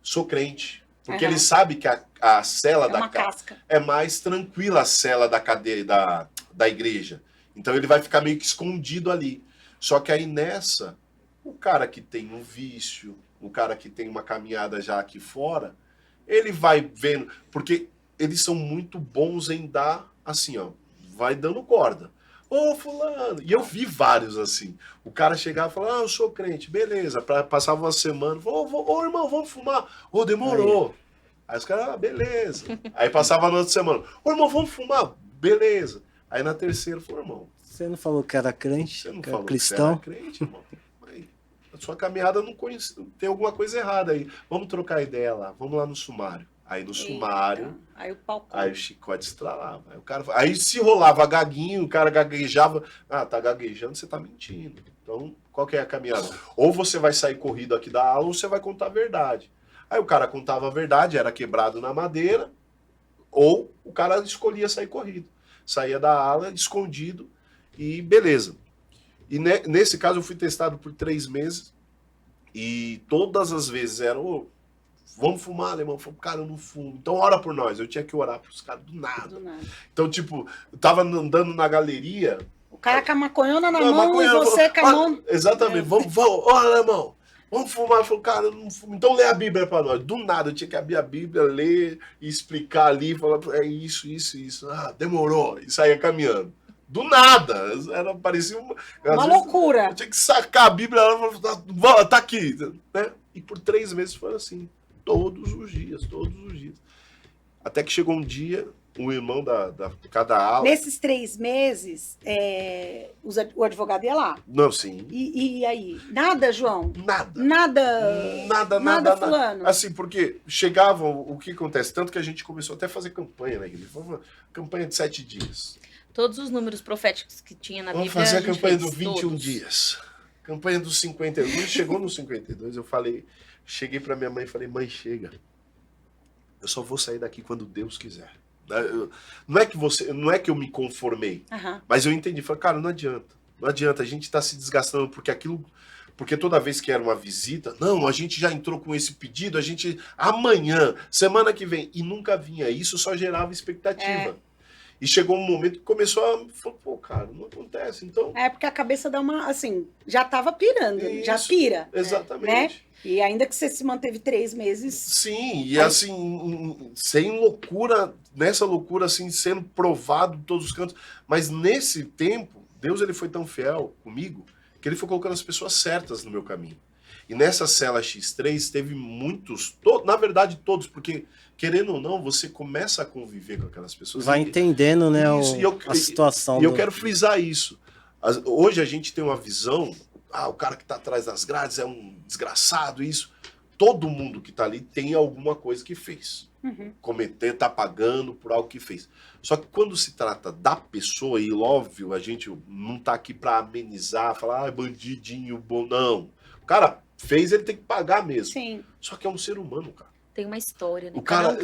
sou crente. Porque Aham. ele sabe que a cela É da uma casa casca. é mais tranquila, a cela da cadeia da igreja. Então ele vai ficar meio que escondido ali. Só que aí nessa, o cara que tem um vício, o cara que tem uma caminhada já aqui fora, ele vai vendo, porque eles são muito bons em dar assim, ó, vai dando corda. Ô, fulano, e eu vi vários assim. O cara chegava e falava, eu sou crente, beleza. Passava uma semana, ô, irmão, vamos fumar. Ô, demorou. Aí os caras, beleza. Aí passava na outra semana, ô, irmão, vamos fumar, beleza. Aí na terceira, falou, irmão, Você não falou que era crente? você não Que era falou cristão? que você era crente, irmão? A sua caminhada não conhece, tem alguma coisa errada aí. Vamos trocar ideia lá, vamos lá no sumário. Aí no sumário, Aí o pau aí o chicote estralava. Aí, o cara, aí se rolava gaguinho, o cara gaguejava. Ah, tá gaguejando, você tá mentindo. Então, qual que é a caminhada? Ou você vai sair corrido aqui da aula, ou você vai contar a verdade. Aí o cara contava a verdade, era quebrado na madeira, ou o cara escolhia sair corrido. Saía da aula, escondido, e beleza. E nesse caso eu fui testado por 3 meses, e todas as vezes era, ô, vamos fumar, alemão? Eu falei, cara, eu não fumo. Então ora por nós. Eu tinha que orar pros caras do nada. do nada. Então, tipo, eu tava andando na galeria. O cara com a maconhona na Não, mão maconheiro, e você com a mão... Exatamente, vamos, ó, alemão, vamos fumar. Eu falei, cara, eu não fumo. Então lê a Bíblia pra nós. Do nada, eu tinha que abrir a Bíblia, ler e explicar ali, falar, é isso. Ah, demorou. E saía caminhando. Do nada. Parecia uma loucura. Eu tinha que sacar a Bíblia, ela falou, tá aqui. Né? E por 3 meses foi assim. Todos os dias. Até que chegou um dia, um irmão da cada aula... Nesses 3 meses, o advogado ia lá. Não, sim. E aí? Nada, João? Nada. Nada, fulano? Assim, porque chegavam, o que acontece? Tanto que a gente começou até a fazer campanha na igreja. Foi uma campanha de 7 dias. Todos os números proféticos que tinha na Vamos Bíblia. fazer a gente campanha fez, dos 21 todos. dias. Campanha dos 52. Chegou nos 52, eu falei, cheguei pra minha mãe e falei, mãe, chega. Eu só vou sair daqui quando Deus quiser. Não é que eu me conformei, mas eu entendi. Falei, cara, não adianta, a gente tá se desgastando porque toda vez que era uma visita, não, a gente já entrou com esse pedido, amanhã, semana que vem, e nunca vinha. Isso só gerava expectativa. E chegou um momento que começou a falar, pô, cara, não acontece, então... Porque a cabeça dá uma, assim, já tava pirando, já Isso, pira. exatamente. Né? E ainda que você se manteve 3 meses... Sim, e assim, sem loucura, nessa loucura, assim, sendo provado em todos os cantos. Mas nesse tempo, Deus ele foi tão fiel comigo, que ele foi colocando as pessoas certas no meu caminho. E nessa cela X3 teve muitos, na verdade todos, porque querendo ou não, você começa a conviver com aquelas pessoas. Vai entendendo, né, a situação. E eu quero frisar isso. Hoje a gente tem uma visão, o cara que está atrás das grades é um desgraçado, isso. Todo mundo que está ali tem alguma coisa que fez. Cometer, tá pagando por algo que fez. Só que quando se trata da pessoa, e óbvio, a gente não tá aqui para amenizar, falar, bandidinho bom, não. O cara fez, ele tem que pagar mesmo. Sim. Só que é um ser humano, cara. Tem uma história, né? O cara,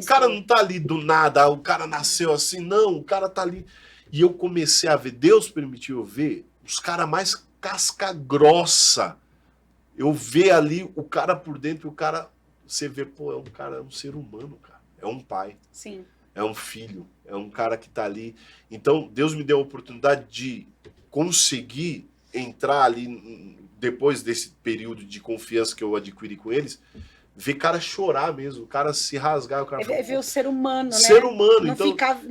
cara não tá ali do nada, o cara nasceu assim, não, o cara tá ali. E eu comecei a ver, Deus permitiu eu ver os caras mais casca grossa. Eu ver ali o cara por dentro, o cara, você vê, pô, é um ser humano, cara. É um pai. Sim. É um filho, é um cara que tá ali. Então, Deus me deu a oportunidade de conseguir entrar ali, depois desse período de confiança que eu adquiri com eles, ver cara chorar mesmo, o cara se rasgar. O cara ver o ser humano, né? Ser humano, não então... Ficar,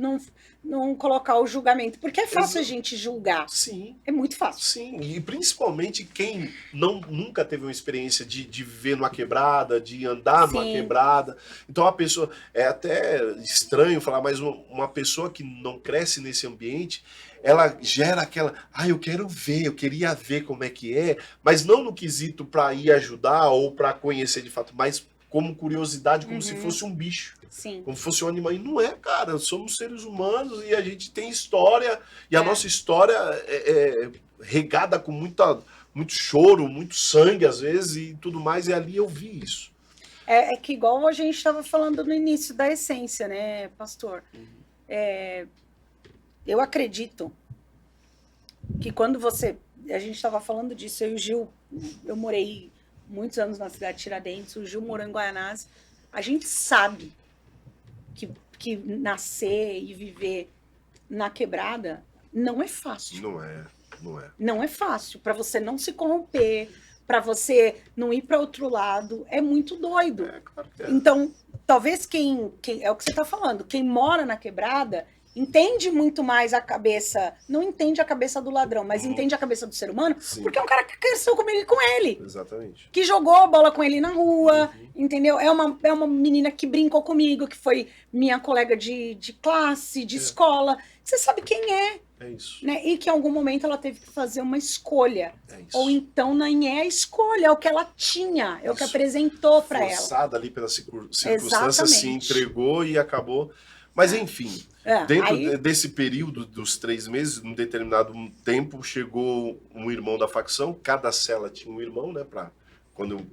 não colocar o julgamento, porque é fácil a gente julgar. Sim. É muito fácil. Sim, e principalmente quem nunca teve uma experiência de viver numa quebrada, de andar numa quebrada. Então a pessoa, é até estranho falar, mas uma pessoa que não cresce nesse ambiente, ela gera aquela, eu quero ver, eu queria ver como é que é, mas não no quesito para ir ajudar ou para conhecer de fato, mas como curiosidade, como se fosse um bicho. Sim. Como se fosse um animal. E não é, cara. Somos seres humanos e a gente tem história. E a nossa história é regada com muito choro, muito sangue, às vezes, e tudo mais. E ali eu vi isso. É que igual a gente estava falando no início da essência, né, pastor? Eu acredito que quando a gente estava falando disso, eu e o Gil, eu morei muitos anos na cidade de Tiradentes, o Gil morou em Guaianazes, a gente sabe que nascer e viver na quebrada não é fácil. Não é. Não é fácil. Para você não se corromper, para você não ir para outro lado, é muito doido. Claro que é. Então, talvez quem é o que você está falando, quem mora na quebrada entende muito mais a cabeça, não entende a cabeça do ladrão, mas entende a cabeça do ser humano, Sim. porque é um cara que cresceu comigo e com ele, Exatamente. que jogou a bola com ele na rua, entendeu? É uma menina que brincou comigo, que foi minha colega de classe, de escola. Você sabe quem é, É isso. né? E que em algum momento ela teve que fazer uma escolha. É isso. Ou então nem é a escolha, é o que ela tinha, é o que Isso. apresentou para ela. Forçada ali pela circunstância, se Exatamente. entregou e acabou. Mas enfim, dentro aí- desse período dos 3 meses, num determinado tempo, chegou um irmão da facção. Cada cela tinha um irmão, né?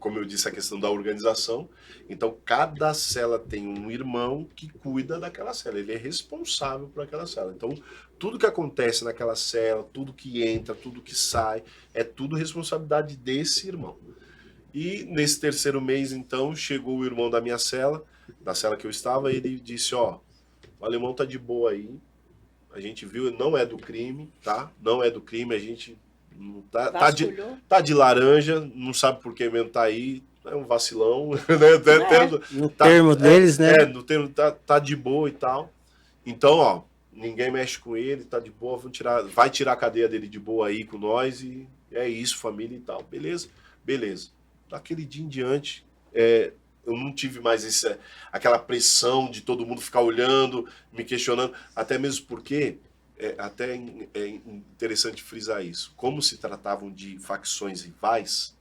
Como eu disse, a questão da organização. Então, cada cela tem um irmão que cuida daquela cela. Ele é responsável por aquela cela. Então, tudo que acontece naquela cela, tudo que entra, tudo que sai, é tudo responsabilidade desse irmão. E nesse 3º mês, então, chegou o irmão da minha cela, da cela que eu estava, ele disse, ó, o alemão tá de boa aí, a gente viu, não é do crime, tá? Não é do crime, a gente não Vasculhou. tá de laranja, não sabe por que mesmo tá aí, é um vacilão, né? No termo deles, né? No termo tá de boa e tal. Então, ó, ninguém mexe com ele, tá de boa, vai tirar a cadeia dele de boa aí com nós e é isso, família e tal. Beleza? Beleza. Daquele dia em diante, eu não tive mais aquela pressão de todo mundo ficar olhando, me questionando, até mesmo porque, é interessante frisar isso, como se tratavam de facções rivais,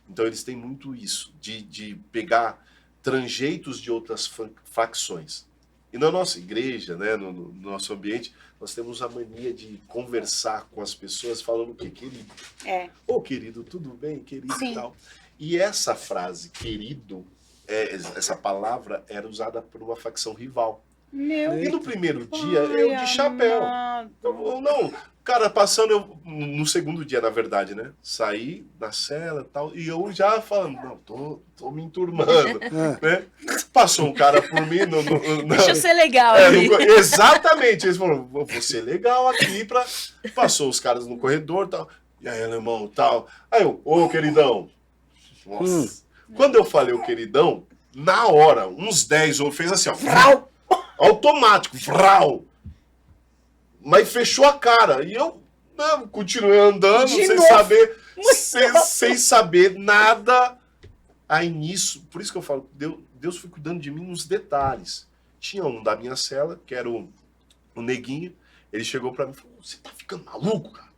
então eles têm muito isso, de pegar trejeitos de outras facções. E na nossa igreja, né, no nosso ambiente, nós temos a mania de conversar com as pessoas falando o quê? Querido. Ô, querido, tudo bem? Querido Sim. e tal. E essa frase, querido, essa palavra era usada por uma facção rival. Meu E no primeiro dia, pai eu de chapéu. amado. Não, cara, passando, no segundo dia, na verdade, né? Saí da cela e tal, e eu já falando, não, tô me enturmando, né? Passou um cara por mim, Deixa eu ser legal. exatamente, eles falaram, vou ser legal aqui, passou os caras no corredor e tal, e aí, alemão, tal, aí eu, ô, queridão, nossa, quando eu falei o queridão, na hora, uns 10 fez assim, ó, vrau, automático, vrau, mas fechou a cara, e eu continuei andando, sem saber nada. Aí nisso, por isso que eu falo, Deus foi cuidando de mim nos detalhes. Tinha um da minha cela, que era o Neguinho, ele chegou pra mim e falou, você tá ficando maluco, cara?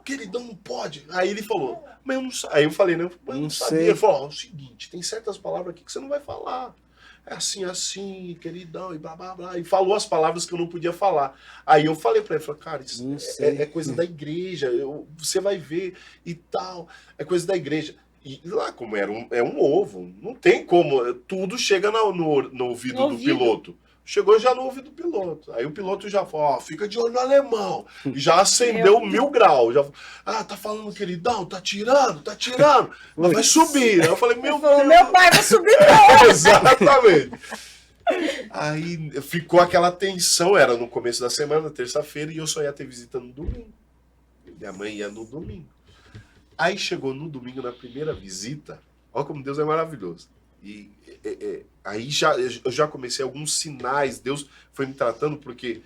Queridão, não pode. Aí ele falou, mas eu não sei. Aí eu falei, né? Mas eu não sabia. Ele falou, é o seguinte, tem certas palavras aqui que você não vai falar. É assim, queridão, e blá, blá, blá. E falou as palavras que eu não podia falar. Aí eu falei pra ele, cara, isso é coisa da igreja, você vai ver e tal, é coisa da igreja. E lá, como é um ovo, não tem como, tudo chega no ouvido do piloto. Chegou já no ouvido do piloto. Aí o piloto já falou, ó, fica de olho no alemão. E já acendeu 1000 graus. Já, tá falando, queridão, tá tirando, mas vai subir. Aí eu falei, meu pai vai subir. Exatamente. Aí ficou aquela tensão, era no começo da semana, terça-feira, e eu só ia ter visita no domingo. Minha mãe ia no domingo. Aí chegou no domingo, na primeira visita, olha como Deus é maravilhoso. E aí eu já comecei alguns sinais, Deus foi me tratando, porque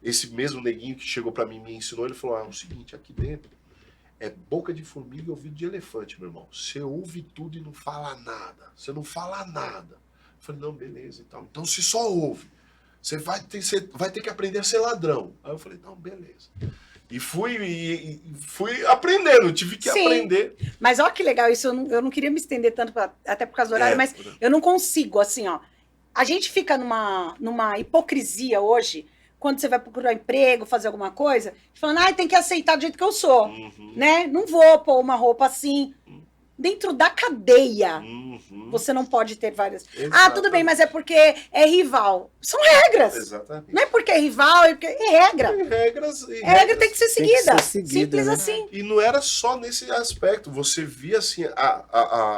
esse mesmo neguinho que chegou para mim me ensinou, ele falou, é o seguinte, aqui dentro é boca de formiga e ouvido de elefante, meu irmão. Você ouve tudo e não fala nada. Você não fala nada. Eu falei, não, beleza e tal. Então se só ouve, você vai ter que aprender a ser ladrão. Aí eu falei, não, beleza. E fui aprendendo, tive que aprender. Mas olha que legal isso, eu não queria me estender tanto, até por causa do horário, mas eu não consigo, assim, ó. A gente fica numa hipocrisia hoje, quando você vai procurar emprego, fazer alguma coisa, falando, tem que aceitar do jeito que eu sou, né? Não vou pôr uma roupa assim. Dentro da cadeia, você não pode ter várias... Exatamente. Tudo bem, mas é porque é rival. São regras. Exatamente. Não é porque é rival, é porque é regra. Regra tem que ser seguida. Simples, né? Assim. E não era só nesse aspecto. Você via assim,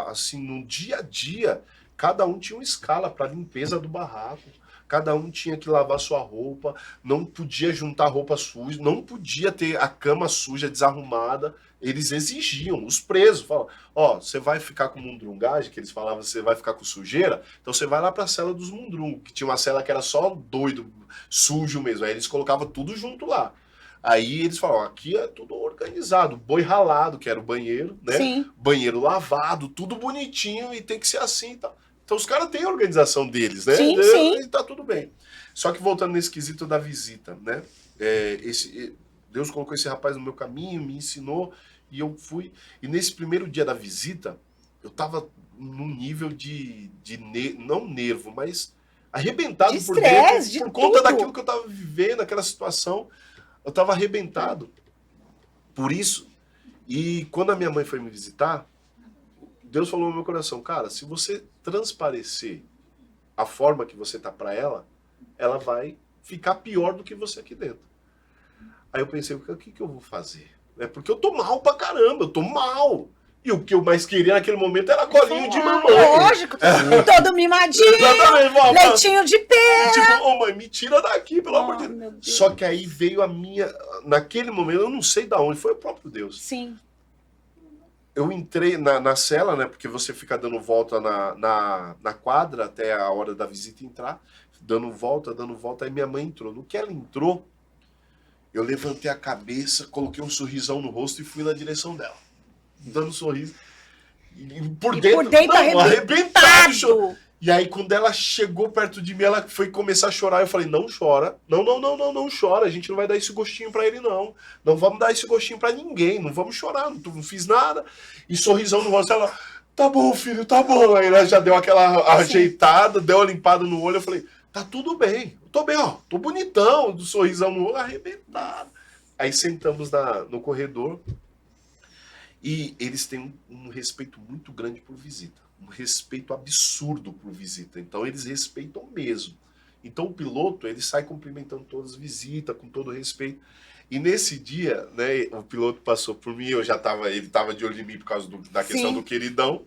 assim, no dia a dia, cada um tinha uma escala para limpeza do barraco, cada um tinha que lavar sua roupa, não podia juntar roupa suja, não podia ter a cama suja, desarrumada. Eles exigiam, os presos falavam, ó, você vai ficar com mundrungagem, que eles falavam, você vai ficar com sujeira, então você vai lá pra cela dos mundrungos, que tinha uma cela que era só doido, sujo mesmo, aí eles colocavam tudo junto lá. Aí eles falavam, aqui é tudo organizado, boi ralado, que era o banheiro, né? Sim. Banheiro lavado, tudo bonitinho e tem que ser assim e tal. Então os caras têm a organização deles, né? Sim, sim. E tá tudo bem. Só que voltando nesse quesito da visita, né? Deus colocou esse rapaz no meu caminho, me ensinou e eu fui. E nesse primeiro dia da visita, eu tava num nível não nervo, mas arrebentado De por estresse, dentro, de por conta tudo. daquilo que eu tava vivendo, aquela situação. Eu tava arrebentado por isso. E quando a minha mãe foi me visitar, Deus falou no meu coração, cara, se você transparecer a forma que você tá para ela, ela vai ficar pior do que você aqui dentro. Aí eu pensei, o que eu vou fazer? É porque eu tô mal pra caramba, eu tô mal. E o que eu mais queria naquele momento era colinho de mamãe. Lógico, todo mimadinho, Exatamente, vó, leitinho de pé. tipo, ô mãe, me tira daqui, pelo amor de Meu Deus. Deus. Só que aí veio a minha, naquele momento, eu não sei da onde, foi o próprio Deus. Sim. Eu entrei na cela, né? Porque você fica dando volta na quadra até a hora da visita entrar. Dando volta. Aí minha mãe entrou. No que ela entrou, eu levantei a cabeça, coloquei um sorrisão no rosto e fui na direção dela. Dando um sorriso. E por dentro arrebentado. Chorando. E aí, quando ela chegou perto de mim, ela foi começar a chorar. Eu falei, não chora. Não chora. A gente não vai dar esse gostinho pra ele, não. Não vamos dar esse gostinho pra ninguém. Não vamos chorar. Não fiz nada. E sorrisão no rosto. Ela, tá bom, filho, tá bom. Aí ela já deu aquela ajeitada, deu uma limpada no olho. Eu falei, tá tudo bem. Eu tô bem, ó. Tô bonitão. Do sorrisão no olho, arrebentado. Aí sentamos no corredor. E eles têm um respeito muito grande por visita. Um respeito absurdo por visita. Então, eles respeitam mesmo. Então, o piloto, ele sai cumprimentando todas as visitas, com todo respeito. E nesse dia, né, o piloto passou por mim, ele estava de olho em mim por causa da questão do queridão.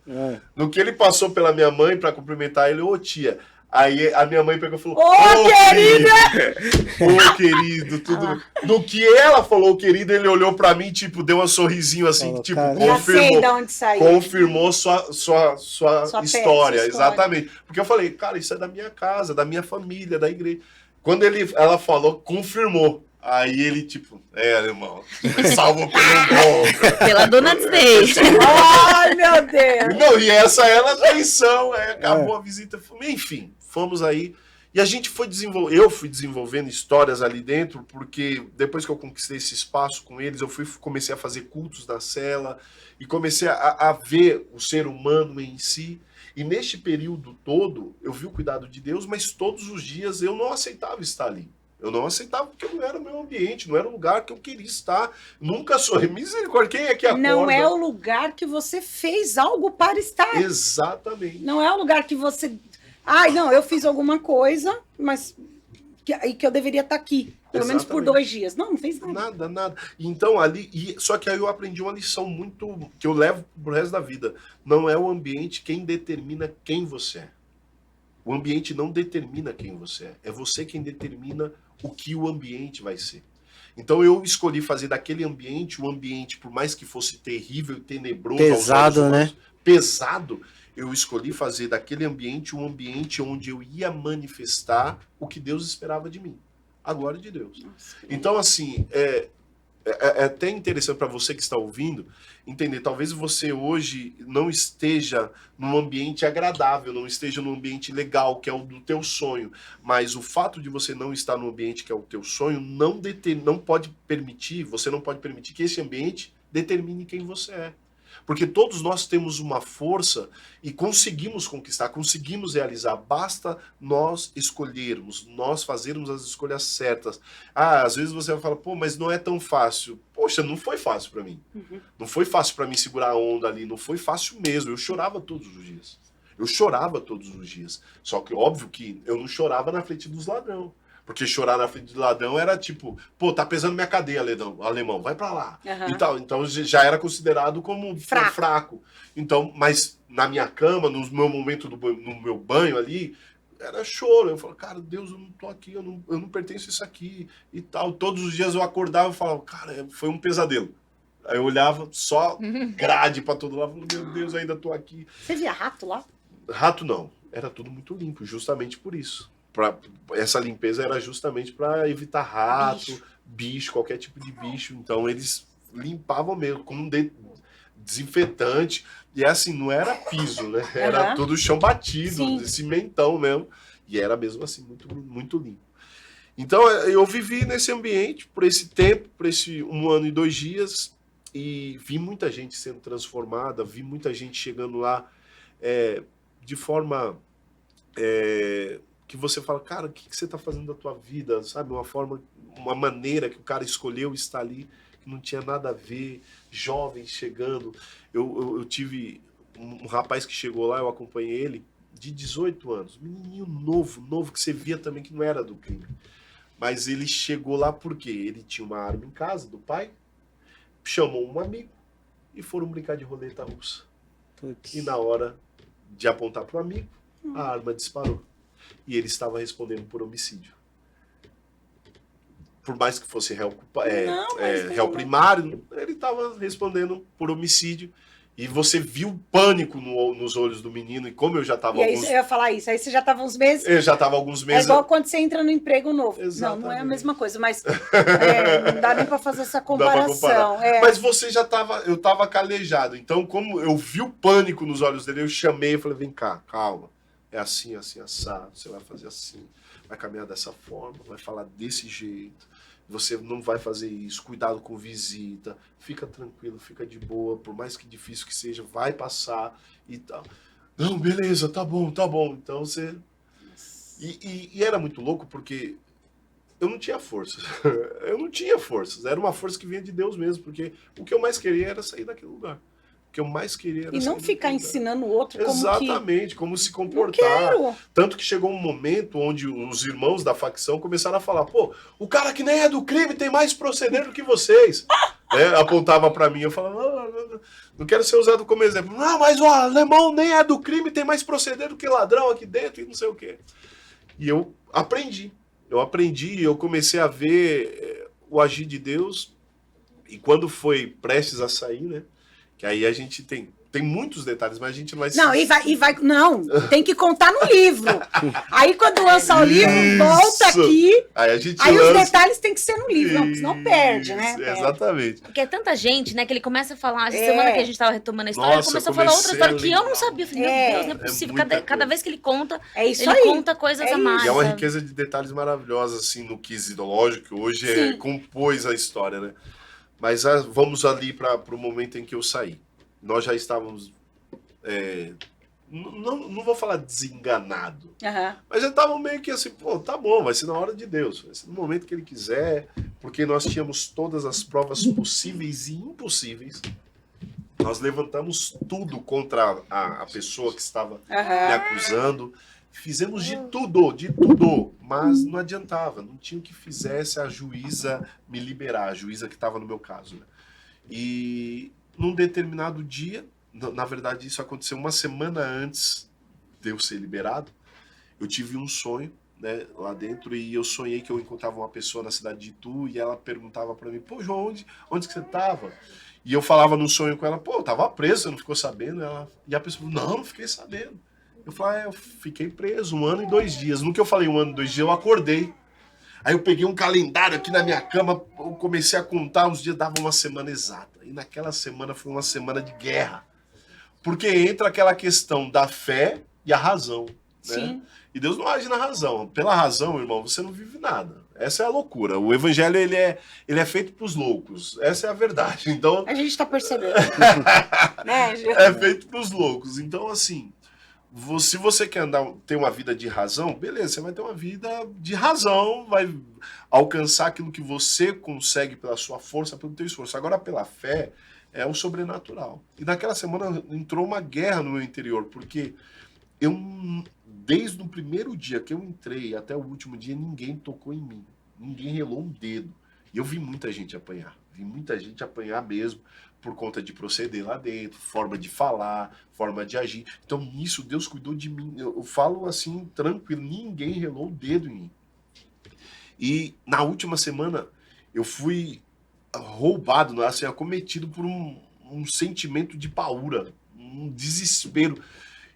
No que ele passou pela minha mãe para cumprimentar ele, ô tia... Aí a minha mãe pegou e falou, ô querida! Ô querido, tudo. No que ela falou, querido, ele olhou pra mim, tipo, deu um sorrisinho assim, tipo, confirmou sua história, exatamente. Porque eu falei, cara, isso é da minha casa, da minha família, da igreja. Quando ela falou, confirmou. Aí ele, tipo, irmão, me salvou pelo bom. Pela dona Disney. Ai, meu Deus. Não, e essa era a traição, acabou a visita. Enfim, fomos aí. E a gente eu fui desenvolvendo histórias ali dentro, porque depois que eu conquistei esse espaço com eles, comecei a fazer cultos na cela e comecei a ver o ser humano em si. E neste período todo, eu vi o cuidado de Deus, mas todos os dias eu não aceitava estar ali. Eu não aceitava porque não era o meu ambiente, não era o lugar que eu queria estar. Nunca sou. Misericórdia, quem é que acorda? Não é o lugar que você fez algo para estar. Exatamente. Não é o lugar que você... Ai, não, eu fiz alguma coisa, mas que eu deveria estar aqui. Pelo menos por 2 dias. Não fez nada. Nada. Então, só que aí eu aprendi uma lição muito... que eu levo pro resto da vida. Não é o ambiente quem determina quem você é. O ambiente não determina quem você é. É você quem determina o que o ambiente vai ser. Então eu escolhi fazer daquele ambiente, um ambiente, por mais que fosse terrível e tenebroso, pesado, né? Pesado, eu escolhi fazer daquele ambiente um ambiente onde eu ia manifestar o que Deus esperava de mim. A glória de Deus. Nossa, então, assim, é até interessante para você que está ouvindo entender, talvez você hoje não esteja num ambiente agradável, não esteja num ambiente legal, que é o do teu sonho, mas o fato de você não estar no ambiente que é o teu sonho você não pode permitir que esse ambiente determine quem você é. Porque todos nós temos uma força e conseguimos conquistar, conseguimos realizar. Basta nós escolhermos, nós fazermos as escolhas certas. Às vezes você vai falar, pô, mas não é tão fácil. Poxa, não foi fácil para mim. Não foi fácil para mim segurar a onda ali, não foi fácil mesmo. Eu chorava todos os dias. Só que óbvio que eu não chorava na frente dos ladrões. Porque chorar na frente do ladrão era tipo, pô, tá pesando minha cadeia, alemão, vai pra lá. E tal. Então já era considerado como fraco. Então, mas na minha cama, no meu momento, no meu banho ali, era choro. Eu falava, cara, Deus, eu não tô aqui, eu não pertenço a isso aqui e tal. Todos os dias eu acordava e falava, cara, foi um pesadelo. Aí eu olhava, só grade pra todo lado, meu Deus, ainda tô aqui. Você via rato lá? Rato não, era tudo muito limpo, justamente por isso. Essa limpeza era justamente para evitar rato, bicho, qualquer tipo de bicho. Então eles limpavam mesmo com um desinfetante. E assim, não era piso, né? Era tudo chão batido, cimentão mesmo. E era mesmo assim, muito, muito limpo. Então eu vivi nesse ambiente por esse tempo, por esse 1 ano e 2 dias, e vi muita gente sendo transformada, vi muita gente chegando lá de forma que você fala, cara, o que você está fazendo da tua vida? Sabe, uma maneira que o cara escolheu estar ali, que não tinha nada a ver, jovens chegando. Eu tive um rapaz que chegou lá, eu acompanhei ele, de 18 anos, menininho novo, que você via também que não era do crime. Mas ele chegou lá porque ele tinha uma arma em casa do pai, chamou um amigo e foram brincar de roleta russa. E na hora de apontar para o amigo, a arma disparou. E ele estava respondendo por homicídio. Por mais que fosse réu primário, ele estava respondendo por homicídio. E você viu o pânico nos olhos do menino. E como eu já estava E aí eu ia falar isso. Aí você já estava uns meses... Eu já estava alguns meses... É igual quando você entra no emprego novo. Exatamente. Não é a mesma coisa, mas não dá nem para fazer essa comparação. Mas você já estava... Eu estava calejado. Então, como eu vi o pânico nos olhos dele, eu chamei e falei, vem cá, calma. É assim, assim, assado. Você vai fazer assim. Vai caminhar dessa forma. Vai falar desse jeito. Você não vai fazer isso, cuidado com visita, fica tranquilo, fica de boa, por mais que difícil que seja, vai passar e tal. Não, beleza, tá bom. Então você... E era muito louco porque eu não tinha forças. Era uma força que vinha de Deus mesmo, porque o que eu mais queria era sair daquele lugar. O que eu mais queria era e não ficar ensinando o outro como exatamente, como se comportar. Tanto que chegou um momento onde os irmãos da facção começaram a falar, pô, o cara que nem é do crime tem mais proceder do que vocês. Apontava pra mim, eu falava, não quero ser usado como exemplo. Não, mas o alemão nem é do crime, tem mais proceder do que ladrão aqui dentro e não sei o quê. E eu aprendi, eu comecei a ver o agir de Deus. E quando foi prestes a sair, né? Que aí a gente tem muitos detalhes, mas a gente não vai... Não, tem que contar no livro. Aí quando lança o livro, volta aqui. Aí os detalhes tem que ser no livro, não, senão perde, né? Exatamente. Porque é tanta gente, né, que ele começa a falar, essa semana que a gente tava retomando a história, ele começou a falar outra história que eu não sabia. Eu falei, meu Deus, não é possível. Cada vez que ele conta, ele conta coisas a mais. E é uma riqueza de detalhes maravilhosa, assim, no quesito lógico, que hoje compôs a história, né? Mas vamos ali para o momento em que eu saí. Nós já estávamos, não vou falar desenganado, mas já estávamos meio que assim, pô, tá bom, vai ser na hora de Deus, vai ser no momento que Ele quiser, porque nós tínhamos todas as provas possíveis e impossíveis. Nós levantamos tudo contra a pessoa que estava me acusando. Fizemos de tudo, mas não adiantava, não tinha o que fizesse a juíza me liberar, a juíza que estava no meu caso. Né? E num determinado dia, na verdade isso aconteceu uma semana antes de eu ser liberado, eu tive um sonho, né, lá dentro, e eu sonhei que eu encontrava uma pessoa na cidade de Itu e ela perguntava para mim, pô, João, onde que você estava? E eu falava no sonho com ela, pô, eu estava preso, você não ficou sabendo? E a pessoa falou, não fiquei sabendo. Eu falei, eu fiquei preso 1 ano e 2 dias. No que eu falei 1 ano e 2 dias, eu acordei. Aí eu peguei um calendário aqui na minha cama, eu comecei a contar, os dias dava uma semana exata. E naquela semana foi uma semana de guerra. Porque entra aquela questão da fé e a razão. Né? Sim. E Deus não age na razão. Pela razão, irmão, você não vive nada. Essa é a loucura. O evangelho, ele é feito para os loucos. Essa é a verdade. Então, a gente está percebendo. Né? É feito para os loucos. Então, assim... Se você quer ter uma vida de razão, beleza, você vai ter uma vida de razão, vai alcançar aquilo que você consegue pela sua força, pelo teu esforço. Agora, pela fé, é o sobrenatural. E naquela semana entrou uma guerra no meu interior, porque desde o primeiro dia que eu entrei até o último dia, ninguém tocou em mim. Ninguém relou um dedo. E eu vi muita gente apanhar. Vi muita gente apanhar mesmo, por conta de proceder lá dentro, forma de falar, forma de agir. Então, nisso, Deus cuidou de mim. Eu falo assim, tranquilo, ninguém relou o dedo em mim. E na última semana, eu fui roubado, assim, acometido por um sentimento de paura, um desespero.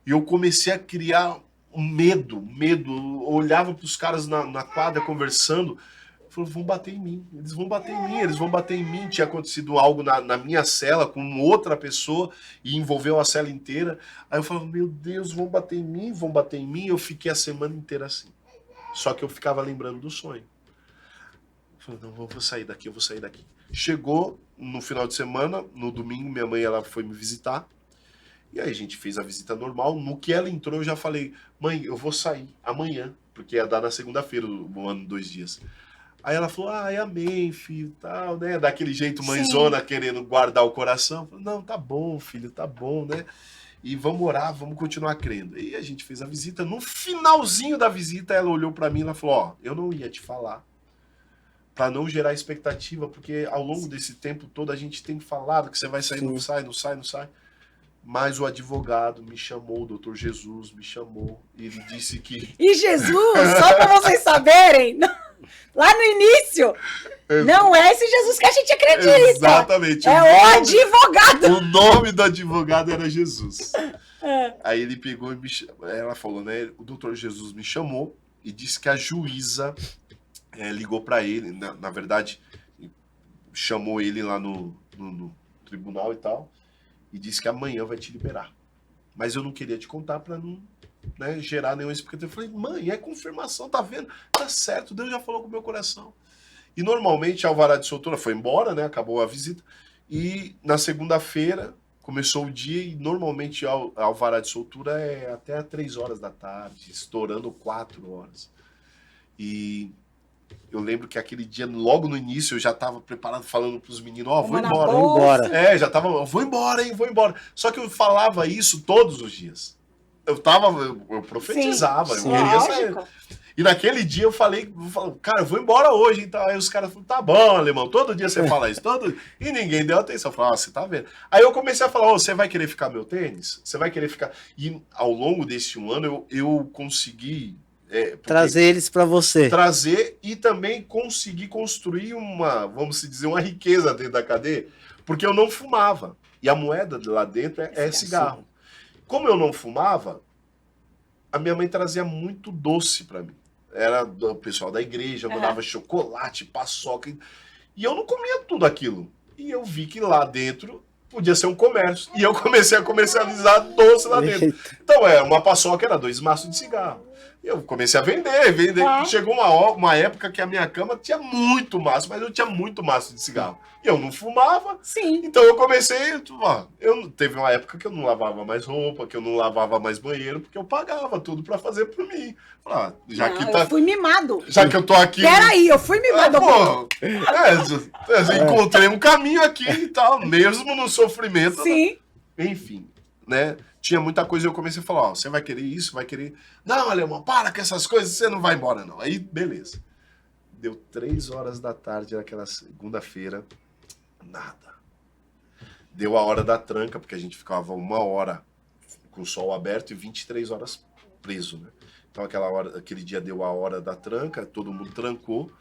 E eu comecei a criar um medo. Eu olhava para os caras na quadra conversando, falou, vão bater em mim, eles vão bater em mim. Tinha acontecido algo na minha cela com outra pessoa e envolveu a cela inteira. Aí eu falava, meu Deus, vão bater em mim. Eu fiquei a semana inteira assim. Só que eu ficava lembrando do sonho. Eu falei, não, eu vou sair daqui. Chegou no final de semana, no domingo, minha mãe ela foi me visitar. E aí a gente fez a visita normal. No que ela entrou, eu já falei, mãe, eu vou sair amanhã, porque ia dar na segunda-feira, o ano 2 dias. Aí ela falou, amém, filho, tal, né? Daquele jeito mãezona, querendo guardar o coração. Eu falei, não, tá bom, filho, tá bom, né? E vamos orar, vamos continuar crendo. E a gente fez a visita. No finalzinho da visita, ela olhou pra mim e ela falou, eu não ia te falar, para não gerar expectativa, porque ao longo desse tempo todo a gente tem falado que você vai sair, não sai. Mas o advogado me chamou, o doutor Jesus me chamou, e ele disse que... E Jesus, só para vocês saberem, lá no início, não é esse Jesus que a gente acredita. Exatamente. É o advogado. O nome do advogado era Jesus. Aí ele pegou e ela falou, né? O doutor Jesus me chamou e disse que a juíza ligou para ele, na verdade, chamou ele lá no tribunal e tal, e disse que amanhã vai te liberar. Mas eu não queria te contar para não, né, gerar nenhuma expectativa. Eu falei, mãe, é confirmação, tá vendo? Tá certo, Deus já falou com o meu coração. E normalmente a alvará de soltura foi embora, né? Acabou a visita. E na segunda-feira começou o dia e normalmente a alvará de soltura é até 3 horas da tarde, estourando 4 horas. E eu lembro que aquele dia, logo no início, eu já estava preparado, falando para os meninos, vou embora. Já tava, vou embora. Só que eu falava isso todos os dias. Eu profetizava, eu queria sair. E naquele dia eu falei, cara, eu vou embora hoje. Então, aí os caras falaram, tá bom, alemão, todo dia você fala isso, e ninguém deu atenção. Eu falei, você tá vendo? Aí eu comecei a falar, você vai querer ficar meu tênis? Você vai querer ficar... E ao longo desse ano eu consegui... trazer eles para você. Trazer e também conseguir construir vamos dizer, uma riqueza dentro da cadeia, porque eu não fumava. E a moeda lá dentro é cigarro. Como eu não fumava, a minha mãe trazia muito doce para mim. Era do pessoal da igreja, mandava chocolate, paçoca. E eu não comia tudo aquilo. E eu vi que lá dentro podia ser um comércio. E eu comecei a comercializar doce lá dentro. Então, uma paçoca era 2 maços de cigarro. Eu comecei a vender. Chegou uma época que a minha cama tinha muito maço, mas eu tinha muito maço de cigarro. E eu não fumava. Sim. Então eu comecei, teve uma época que eu não lavava mais roupa, que eu não lavava mais banheiro, porque eu pagava tudo pra fazer por mim. Eu fui mimado. Já que eu tô aqui... Peraí, eu fui mimado. Encontrei um caminho aqui e tal, mesmo no sofrimento. Sim. Né? Enfim, né? Tinha muita coisa e eu comecei a falar, você vai querer isso, vai querer... Não, alemão, para com essas coisas, você não vai embora, não. Aí, beleza. Deu 3 horas da tarde naquela segunda-feira, nada. Deu a hora da tranca, porque a gente ficava 1 hora com o sol aberto e 23 horas preso, né? Então aquele dia deu a hora da tranca, todo mundo trancou.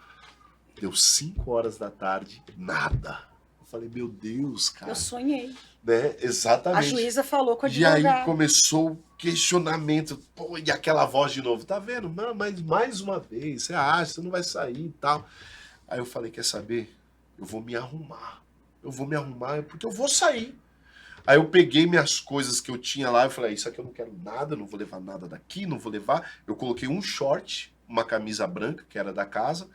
Deu 5 horas da tarde, nada. Eu falei, meu Deus, cara. Eu sonhei. Né? Exatamente. A juíza falou com a advogada. E aí começou o questionamento. E aquela voz de novo. Tá vendo? Não, mas mais uma vez. Você acha, você não vai sair e tal. Aí eu falei, quer saber? Eu vou me arrumar. Porque eu vou sair. Aí eu peguei minhas coisas que eu tinha lá. Eu falei, isso aqui eu não quero nada. Não vou levar nada daqui. Não vou levar. Eu coloquei um short, uma camisa branca, que era da casa.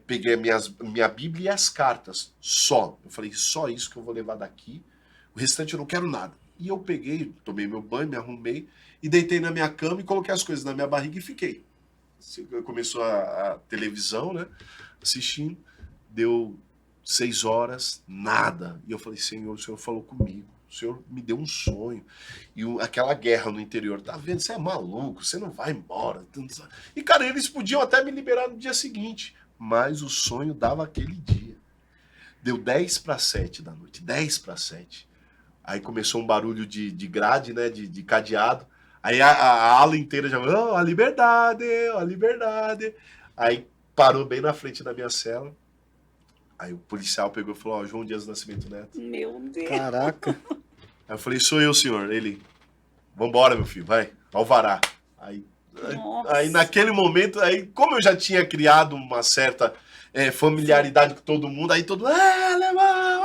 Peguei minha Bíblia e as cartas. Só. Eu falei, só isso que eu vou levar daqui. O restante eu não quero nada. E eu peguei, tomei meu banho, me arrumei e deitei na minha cama e coloquei as coisas na minha barriga e fiquei. Começou a televisão, né? Assistindo. Deu 6 horas, nada. E eu falei, Senhor, o Senhor falou comigo. O Senhor me deu um sonho. E aquela guerra no interior, tá vendo? Você é maluco, você não vai embora. E, cara, eles podiam até me liberar no dia seguinte. Mas o sonho dava aquele dia. Deu 10:07 da noite, 10:07. Aí começou um barulho de grade, né, de cadeado. Aí a ala inteira já, a liberdade, a liberdade. Aí parou bem na frente da minha cela. Aí o policial pegou e falou, João Dias do Nascimento Neto. Meu Deus. Caraca. Aí eu falei, sou eu, senhor. Ele, vambora, meu filho, vai, alvará. Aí naquele momento, aí como eu já tinha criado uma certa familiaridade com todo mundo, aí todo mundo, alemão,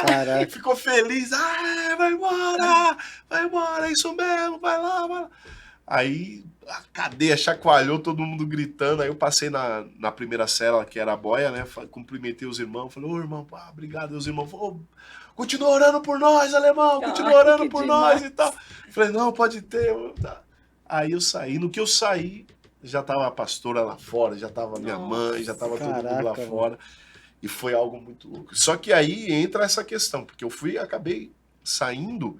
Caraca. ficou feliz, vai embora, é isso mesmo, vai lá. Aí a cadeia chacoalhou, todo mundo gritando, aí eu passei na primeira cela, que era a boia, né, cumprimentei os irmãos, falei, irmão, obrigado, e os irmãos falaram, continua orando por nós, alemão, continua orando por nós e tal. Falei, não, pode ter. Aí eu saí, no que eu saí, já tava a pastora lá fora, já tava minha mãe, já tava todo mundo lá fora. E foi algo muito louco. Só que aí entra essa questão, porque eu acabei saindo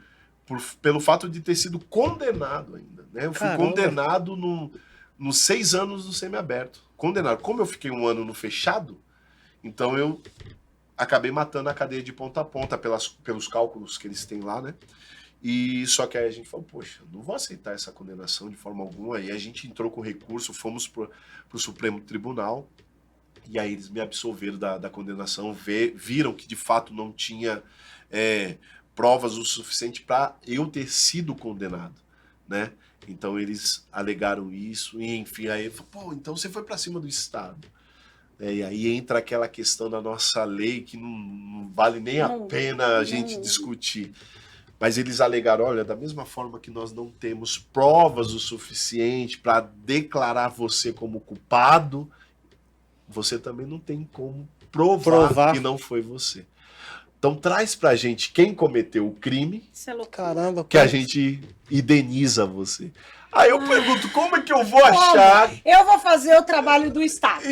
pelo fato de ter sido condenado ainda, né? Eu fui condenado nos 6 anos no semiaberto. Condenado. Como eu fiquei 1 ano no fechado, então eu acabei matando a cadeia de ponta a ponta pelos cálculos que eles têm lá, né? E só que aí a gente falou, poxa, não vou aceitar essa condenação de forma alguma. E a gente entrou com recurso, fomos pro Supremo Tribunal, e aí eles me absolveram da condenação, viram que de fato não tinha provas o suficiente para eu ter sido condenado, né? Então eles alegaram isso, e enfim, aí pô, então você foi para cima do Estado. E aí entra aquela questão da nossa lei que não vale nem a pena a gente discutir. Mas eles alegaram, olha, da mesma forma que nós não temos provas o suficiente para declarar você como culpado, você também não tem como provar que não foi você. Então traz pra gente quem cometeu o crime, caramba, que a gente indeniza você. Aí eu pergunto, como é que eu vou achar... Eu vou fazer o trabalho do Estado.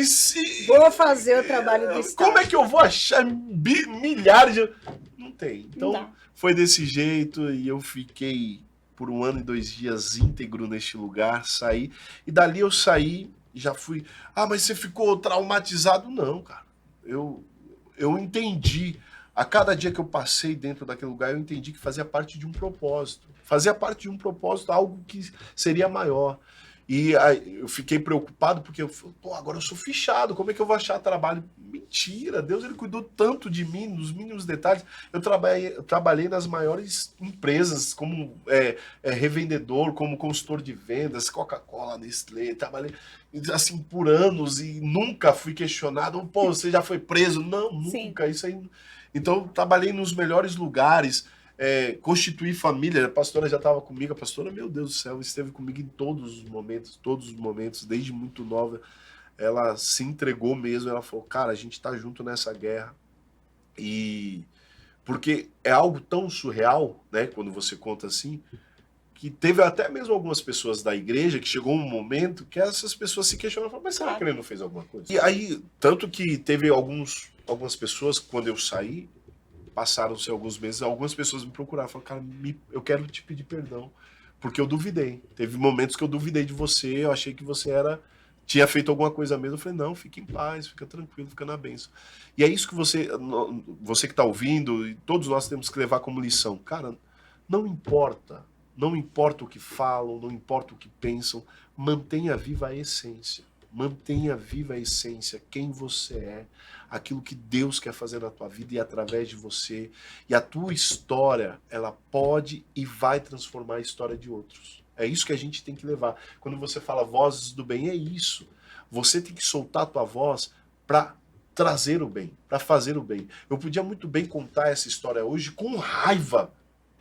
Vou fazer o trabalho do Estado. Como é que eu vou achar milhares de... Não tem. Então foi desse jeito e eu fiquei por 1 ano e 2 dias íntegro neste lugar, saí. E dali eu saí e já fui... mas você ficou traumatizado? Não, cara. Eu entendi... A cada dia que eu passei dentro daquele lugar, eu entendi que fazia parte de um propósito. Fazia parte de um propósito, algo que seria maior. E aí, eu fiquei preocupado porque eu falei, agora eu sou fichado, como é que eu vou achar trabalho? Mentira, Deus ele cuidou tanto de mim, nos mínimos detalhes. Eu trabalhei nas maiores empresas, como revendedor, como consultor de vendas, Coca-Cola, Nestlé, trabalhei assim por anos e nunca fui questionado. Pô, você já foi preso? Não, nunca. Isso aí... Então, trabalhei nos melhores lugares, constituí família, a pastora já estava comigo, a pastora, meu Deus do céu, esteve comigo em todos os momentos, desde muito nova, ela se entregou mesmo, ela falou, cara, a gente está junto nessa guerra, e porque é algo tão surreal, né, quando você conta assim, que teve até mesmo algumas pessoas da igreja que chegou um momento que essas pessoas se questionaram, falaram, mas será que ele não fez alguma coisa? E aí, tanto que teve algumas pessoas, quando eu saí, passaram-se alguns meses, algumas pessoas me procuraram, falaram, cara, eu quero te pedir perdão, porque eu duvidei. Teve momentos que eu duvidei de você, eu achei que você tinha feito alguma coisa mesmo. Eu falei, não, fica em paz, fica tranquilo, fica na bênção. E é isso que você que está ouvindo, e todos nós temos que levar como lição. Cara, não importa o que falam, não importa o que pensam, mantenha viva a essência. Mantenha viva a essência, quem você é, aquilo que Deus quer fazer na tua vida e através de você. E a tua história, ela pode e vai transformar a história de outros. É isso que a gente tem que levar. Quando você fala vozes do bem, é isso. Você tem que soltar a tua voz para trazer o bem, para fazer o bem. Eu podia muito bem contar essa história hoje com raiva,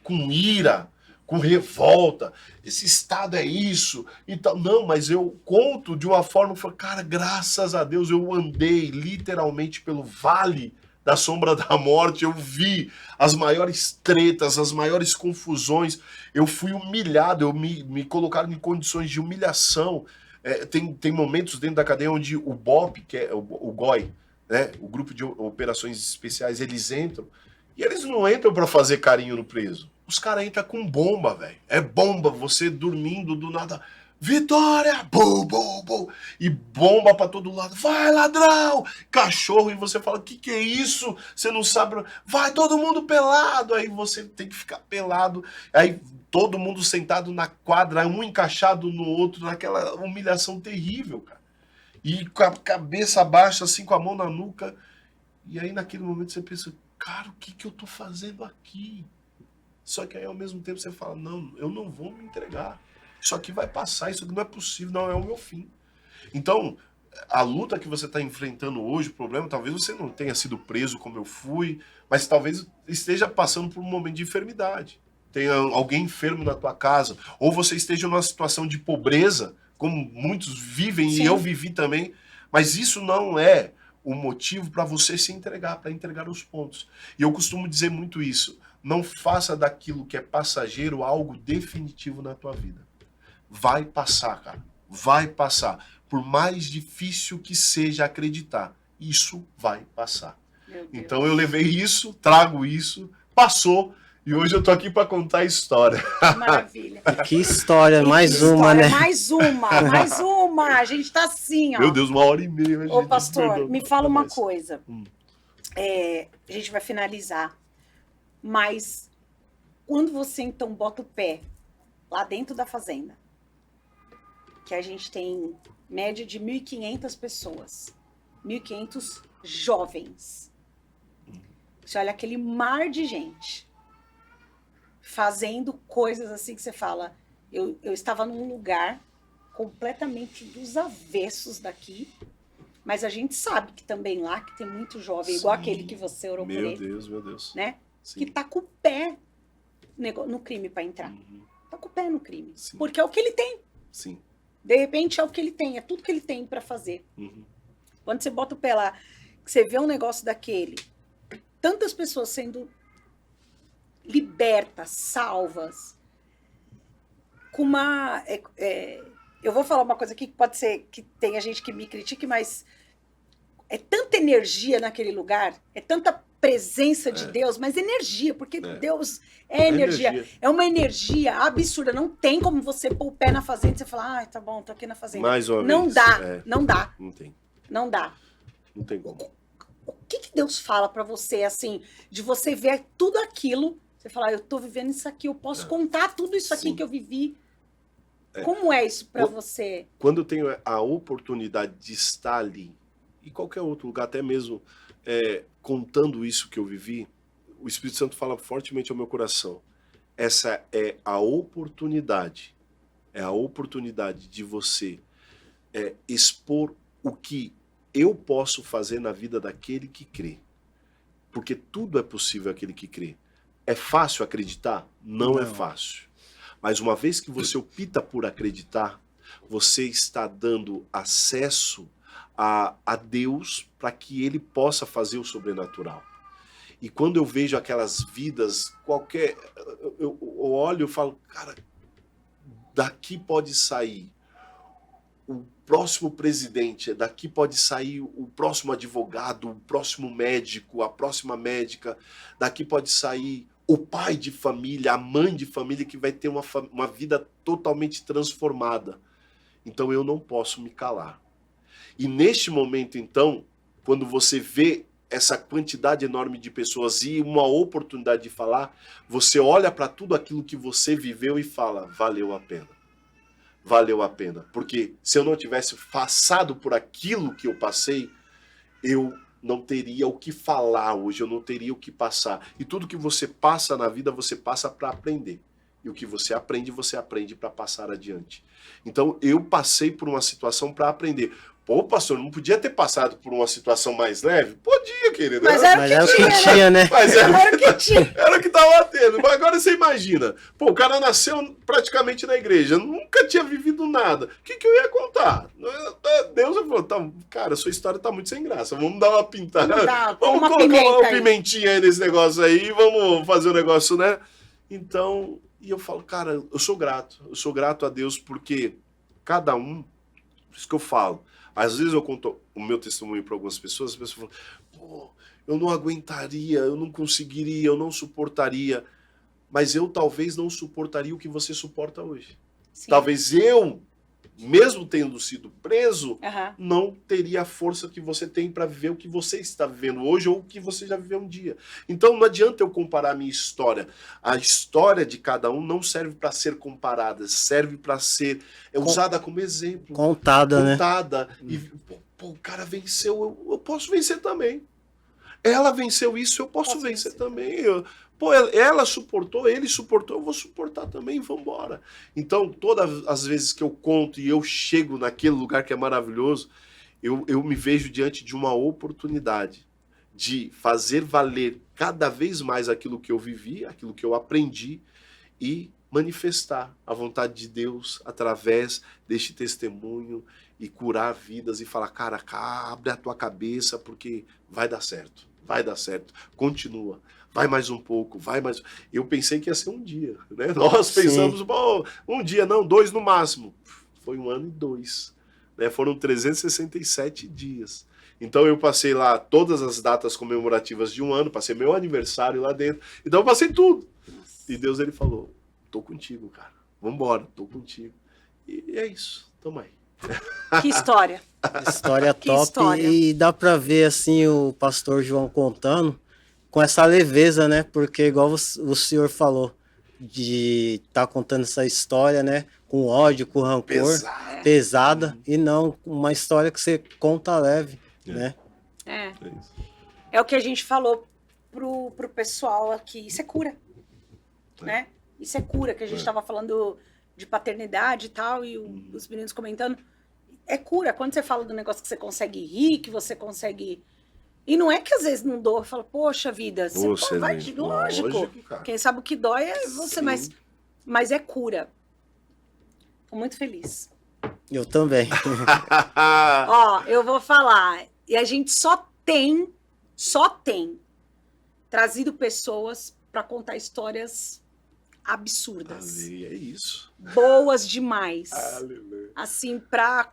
com ira, com revolta, esse estado é isso e tal. Não, mas eu conto de uma forma, cara, graças a Deus eu andei literalmente pelo vale da sombra da morte, eu vi as maiores tretas, as maiores confusões, eu fui humilhado, me colocaram em condições de humilhação. Tem momentos dentro da cadeia onde o BOP, que é o GOI, né, o Grupo de Operações Especiais, eles entram, e eles não entram para fazer carinho no preso. Os caras entram com bomba, velho. É bomba, você dormindo do nada. Vitória! Bum, bum, bum. E bomba pra todo lado. Vai, ladrão! Cachorro. E você fala, que é isso? Você não sabe. Vai todo mundo pelado. Aí você tem que ficar pelado. Aí todo mundo sentado na quadra, um encaixado no outro, naquela humilhação terrível, cara. E com a cabeça baixa, assim, com a mão na nuca. E aí naquele momento você pensa, cara, o que eu tô fazendo aqui? Só que aí ao mesmo tempo você fala, não, eu não vou me entregar. Isso aqui vai passar, isso aqui não é possível, não é o meu fim. Então, a luta que você está enfrentando hoje, o problema, talvez você não tenha sido preso como eu fui, mas talvez esteja passando por um momento de enfermidade. Tenha alguém enfermo na tua casa, ou você esteja numa situação de pobreza, como muitos vivem, Sim. e eu vivi também, mas isso não é o motivo para você se entregar, para entregar os pontos. E eu costumo dizer muito isso, não faça daquilo que é passageiro algo definitivo na tua vida. Vai passar, cara. Vai passar. Por mais difícil que seja acreditar, isso vai passar. Então eu levei isso, trago isso, passou, e hoje eu tô aqui para contar a história. Maravilha. Que história, mais uma, né? Mais uma. A gente tá assim, ó. Meu Deus, 1h30. Ô, pastor, me fala uma coisa. A gente vai finalizar. Mas quando você, então, bota o pé lá dentro da fazenda, que a gente tem média de 1.500 pessoas, 1.500 jovens. Você olha aquele mar de gente fazendo coisas assim que você fala, eu estava num lugar completamente dos avessos daqui, mas a gente sabe que também lá que tem muito jovem, igual aquele que você orou por ele. Meu Deus. Né? Sim. Que tá com o pé no crime para entrar. Tá com o pé no crime. Sim. Porque é o que ele tem. Sim. De repente é o que ele tem, é tudo que ele tem para fazer. Quando você bota o pé lá, que você vê um negócio daquele, tantas pessoas sendo libertas, salvas, com uma... eu vou falar uma coisa aqui que pode ser que tenha gente que me critique, mas é tanta energia naquele lugar, é tanta presença de Deus, mas energia, porque Deus é energia. É uma energia absurda. Não tem como você pôr o pé na fazenda e você falar, tá bom, tô aqui na fazenda. Mais uma não vez. dá, não dá. Não tem. Não dá. Não tem como. O que Deus fala para você, assim, de você ver tudo aquilo, você falar, eu tô vivendo isso aqui, eu posso contar tudo isso aqui que eu vivi. Como é isso para você? Quando eu tenho a oportunidade de estar ali, e qualquer outro lugar, até mesmo contando isso que eu vivi, o Espírito Santo fala fortemente ao meu coração. Essa é a oportunidade. É a oportunidade de você expor o que eu posso fazer na vida daquele que crê. Porque tudo é possível aquele que crê. É fácil acreditar? Não é fácil. Mas uma vez que você opta por acreditar, você está dando acesso a Deus para que ele possa fazer o sobrenatural. E quando eu vejo aquelas vidas, eu olho e falo, cara, daqui pode sair o próximo presidente, daqui pode sair o próximo advogado, o próximo médico, a próxima médica, daqui pode sair o pai de família, a mãe de família que vai ter uma vida totalmente transformada. Então eu não posso me calar. E neste momento, então, quando você vê essa quantidade enorme de pessoas e uma oportunidade de falar, você olha para tudo aquilo que você viveu e fala, valeu a pena. Valeu a pena. Porque se eu não tivesse passado por aquilo que eu passei, eu não teria o que falar hoje, eu não teria o que passar. E tudo que você passa na vida, você passa para aprender. E o que você aprende para passar adiante. Então, eu passei por uma situação para aprender. Pô, pastor, não podia ter passado por uma situação mais leve? Podia, querido. Mas era o que tinha, né? Mas era o que tinha. Era o que estava tendo. Mas agora você imagina. Pô, o cara nasceu praticamente na igreja, nunca tinha vivido nada. O que eu ia contar? Deus falou, tá, cara, sua história tá muito sem graça. Vamos dar uma pintada. Vamos colocar uma pimentinha aí nesse negócio aí, vamos fazer um negócio, né? Então, e eu falo, cara, eu sou grato a Deus porque cada um, por isso que eu falo, às vezes eu conto o meu testemunho para algumas pessoas, as pessoas falam, pô, eu não aguentaria, eu não conseguiria, eu não suportaria, mas eu talvez não suportaria o que você suporta hoje. Sim. Talvez eu mesmo tendo sido preso, Aham. não teria a força que você tem para viver o que você está vivendo hoje ou o que você já viveu um dia. Então não adianta eu comparar a minha história. A história de cada um não serve para ser comparada, serve para ser usada como exemplo. Contada, né? Contada. E, pô, o cara venceu, eu posso vencer também. Ela venceu isso, eu posso vencer também. Pô, ela suportou, ele suportou, eu vou suportar também, vamos embora. Então, todas as vezes que eu conto e eu chego naquele lugar que é maravilhoso, eu me vejo diante de uma oportunidade de fazer valer cada vez mais aquilo que eu vivi, aquilo que eu aprendi e manifestar a vontade de Deus através deste testemunho e curar vidas e falar, cara, abre a tua cabeça porque vai dar certo, continua. Vai mais um pouco, vai mais. Eu pensei que ia ser um dia, né? Nós pensamos, bom, um dia, não, 2 no máximo. Foi 1 ano e 2. Né? Foram 367 dias. Então eu passei lá todas as datas comemorativas de 1 ano, passei meu aniversário lá dentro. Então eu passei tudo. E Deus, ele falou, tô contigo, cara. Vambora, tô contigo. E é isso, tamo aí. Que história. História Que top. história. E dá pra ver, assim, o pastor João contando com essa leveza, né? Porque igual o senhor falou, de estar contando essa história, né? Com ódio, com rancor, pesada, e não uma história que você conta leve, né? É. É isso. É o que a gente falou pro pessoal aqui. Isso é cura. Né? Isso é cura, que a gente estava falando de paternidade e tal, e os meninos comentando. É cura. Quando você fala do negócio que você consegue rir, que você consegue... E não é que às vezes não dói, fala, poxa vida, você vai de lógico. Cara. Quem sabe o que dói é você, Sim. mas é cura. Tô muito feliz. Eu também. Ó, eu vou falar. E a gente só tem trazido pessoas para contar histórias absurdas. Ali, é isso. Boas demais. Aleluia. Assim, para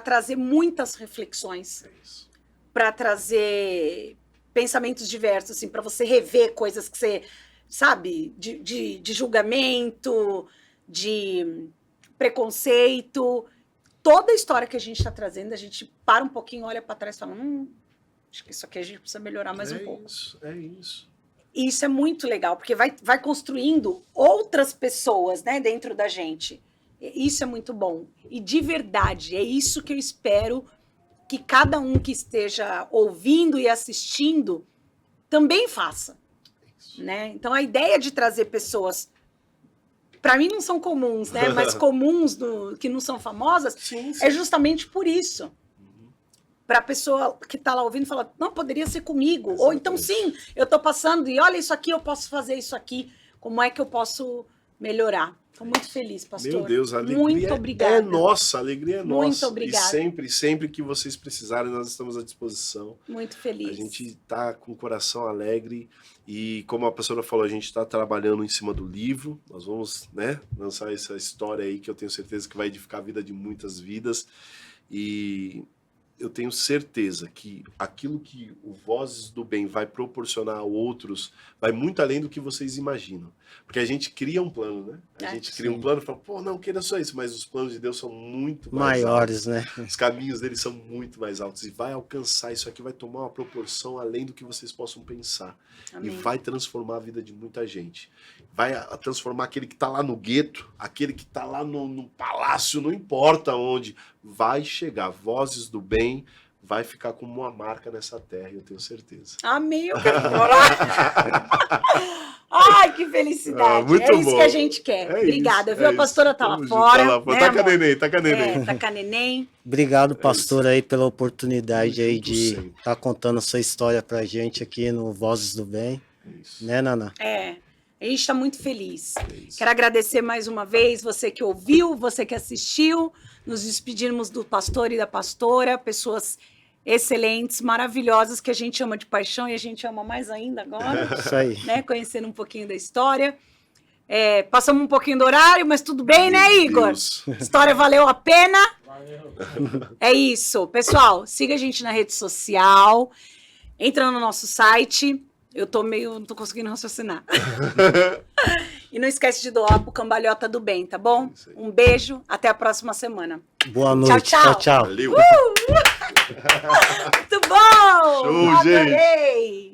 trazer muitas reflexões. É isso. Para trazer pensamentos diversos, assim, para você rever coisas que você, sabe, de julgamento, de preconceito. Toda a história que a gente está trazendo, a gente para um pouquinho, olha para trás e fala, acho que isso aqui a gente precisa melhorar mais um pouco. É isso. E isso é muito legal, porque vai construindo outras pessoas, né, dentro da gente. Isso é muito bom. E de verdade, é isso que eu espero que cada um que esteja ouvindo e assistindo também faça. Né? Então, a ideia de trazer pessoas, para mim não são comuns, né? Mas comuns que não são famosas, Sim. é justamente por isso. Para a pessoa que está lá ouvindo falar, não, poderia ser comigo. Exatamente. Ou então, sim, eu estou passando e olha isso aqui, eu posso fazer isso aqui. Como é que eu posso melhorar? Estou muito feliz, pastor. Meu Deus, a alegria muito obrigada. é nossa, a alegria é nossa. Muito obrigada. E sempre que vocês precisarem, nós estamos à disposição. Muito feliz. A gente está com o coração alegre e, como a pastora falou, a gente está trabalhando em cima do livro. Nós vamos, né, lançar essa história aí que eu tenho certeza que vai edificar a vida de muitas vidas. E eu tenho certeza que aquilo que o Vozes do Bem vai proporcionar a outros vai muito além do que vocês imaginam. Porque a gente cria um plano, né? A gente cria um plano e fala, pô, não, queira só isso. Mas os planos de Deus são muito mais Maiores, altos. né? Os caminhos deles são muito mais altos. E vai alcançar, isso aqui vai tomar uma proporção além do que vocês possam pensar. Amém. E vai transformar a vida de muita gente. Vai transformar aquele que está lá no gueto, aquele que está lá no palácio, não importa onde. Vai chegar. Vozes do Bem vai ficar como uma marca nessa terra, eu tenho certeza. Amém, eu quero orar. Ai, que felicidade. Muito é isso bom. que a gente quer. É Obrigada, isso, viu? é A pastora isso. tá lá Tamo junto, fora. tá lá fora. Né, Tá com a amor? neném, tá com a neném. Tá com a neném. Obrigado, pastor, aí pela oportunidade aí Junto de sempre. estar contando a sua história pra gente aqui no Vozes do Bem. É isso. Né, Naná? A gente está muito feliz. É isso. Quero agradecer mais uma vez você que ouviu, você que assistiu. Nos despedimos do pastor e da pastora, pessoas excelentes, maravilhosas, que a gente ama de paixão e a gente ama mais ainda agora, Isso aí. né? Conhecendo um pouquinho da história. Passamos um pouquinho do horário, mas tudo bem, né, Igor? Deus. A história valeu a pena. É isso. Pessoal, siga a gente na rede social, entra no nosso site. Eu tô não tô conseguindo raciocinar. E não esquece de doar pro Cambalhota do Bem, tá bom? Isso aí. Um beijo, até a próxima semana. Boa noite. tchau. Tchau. Valeu. Muito bom! Show, gente. Adorei!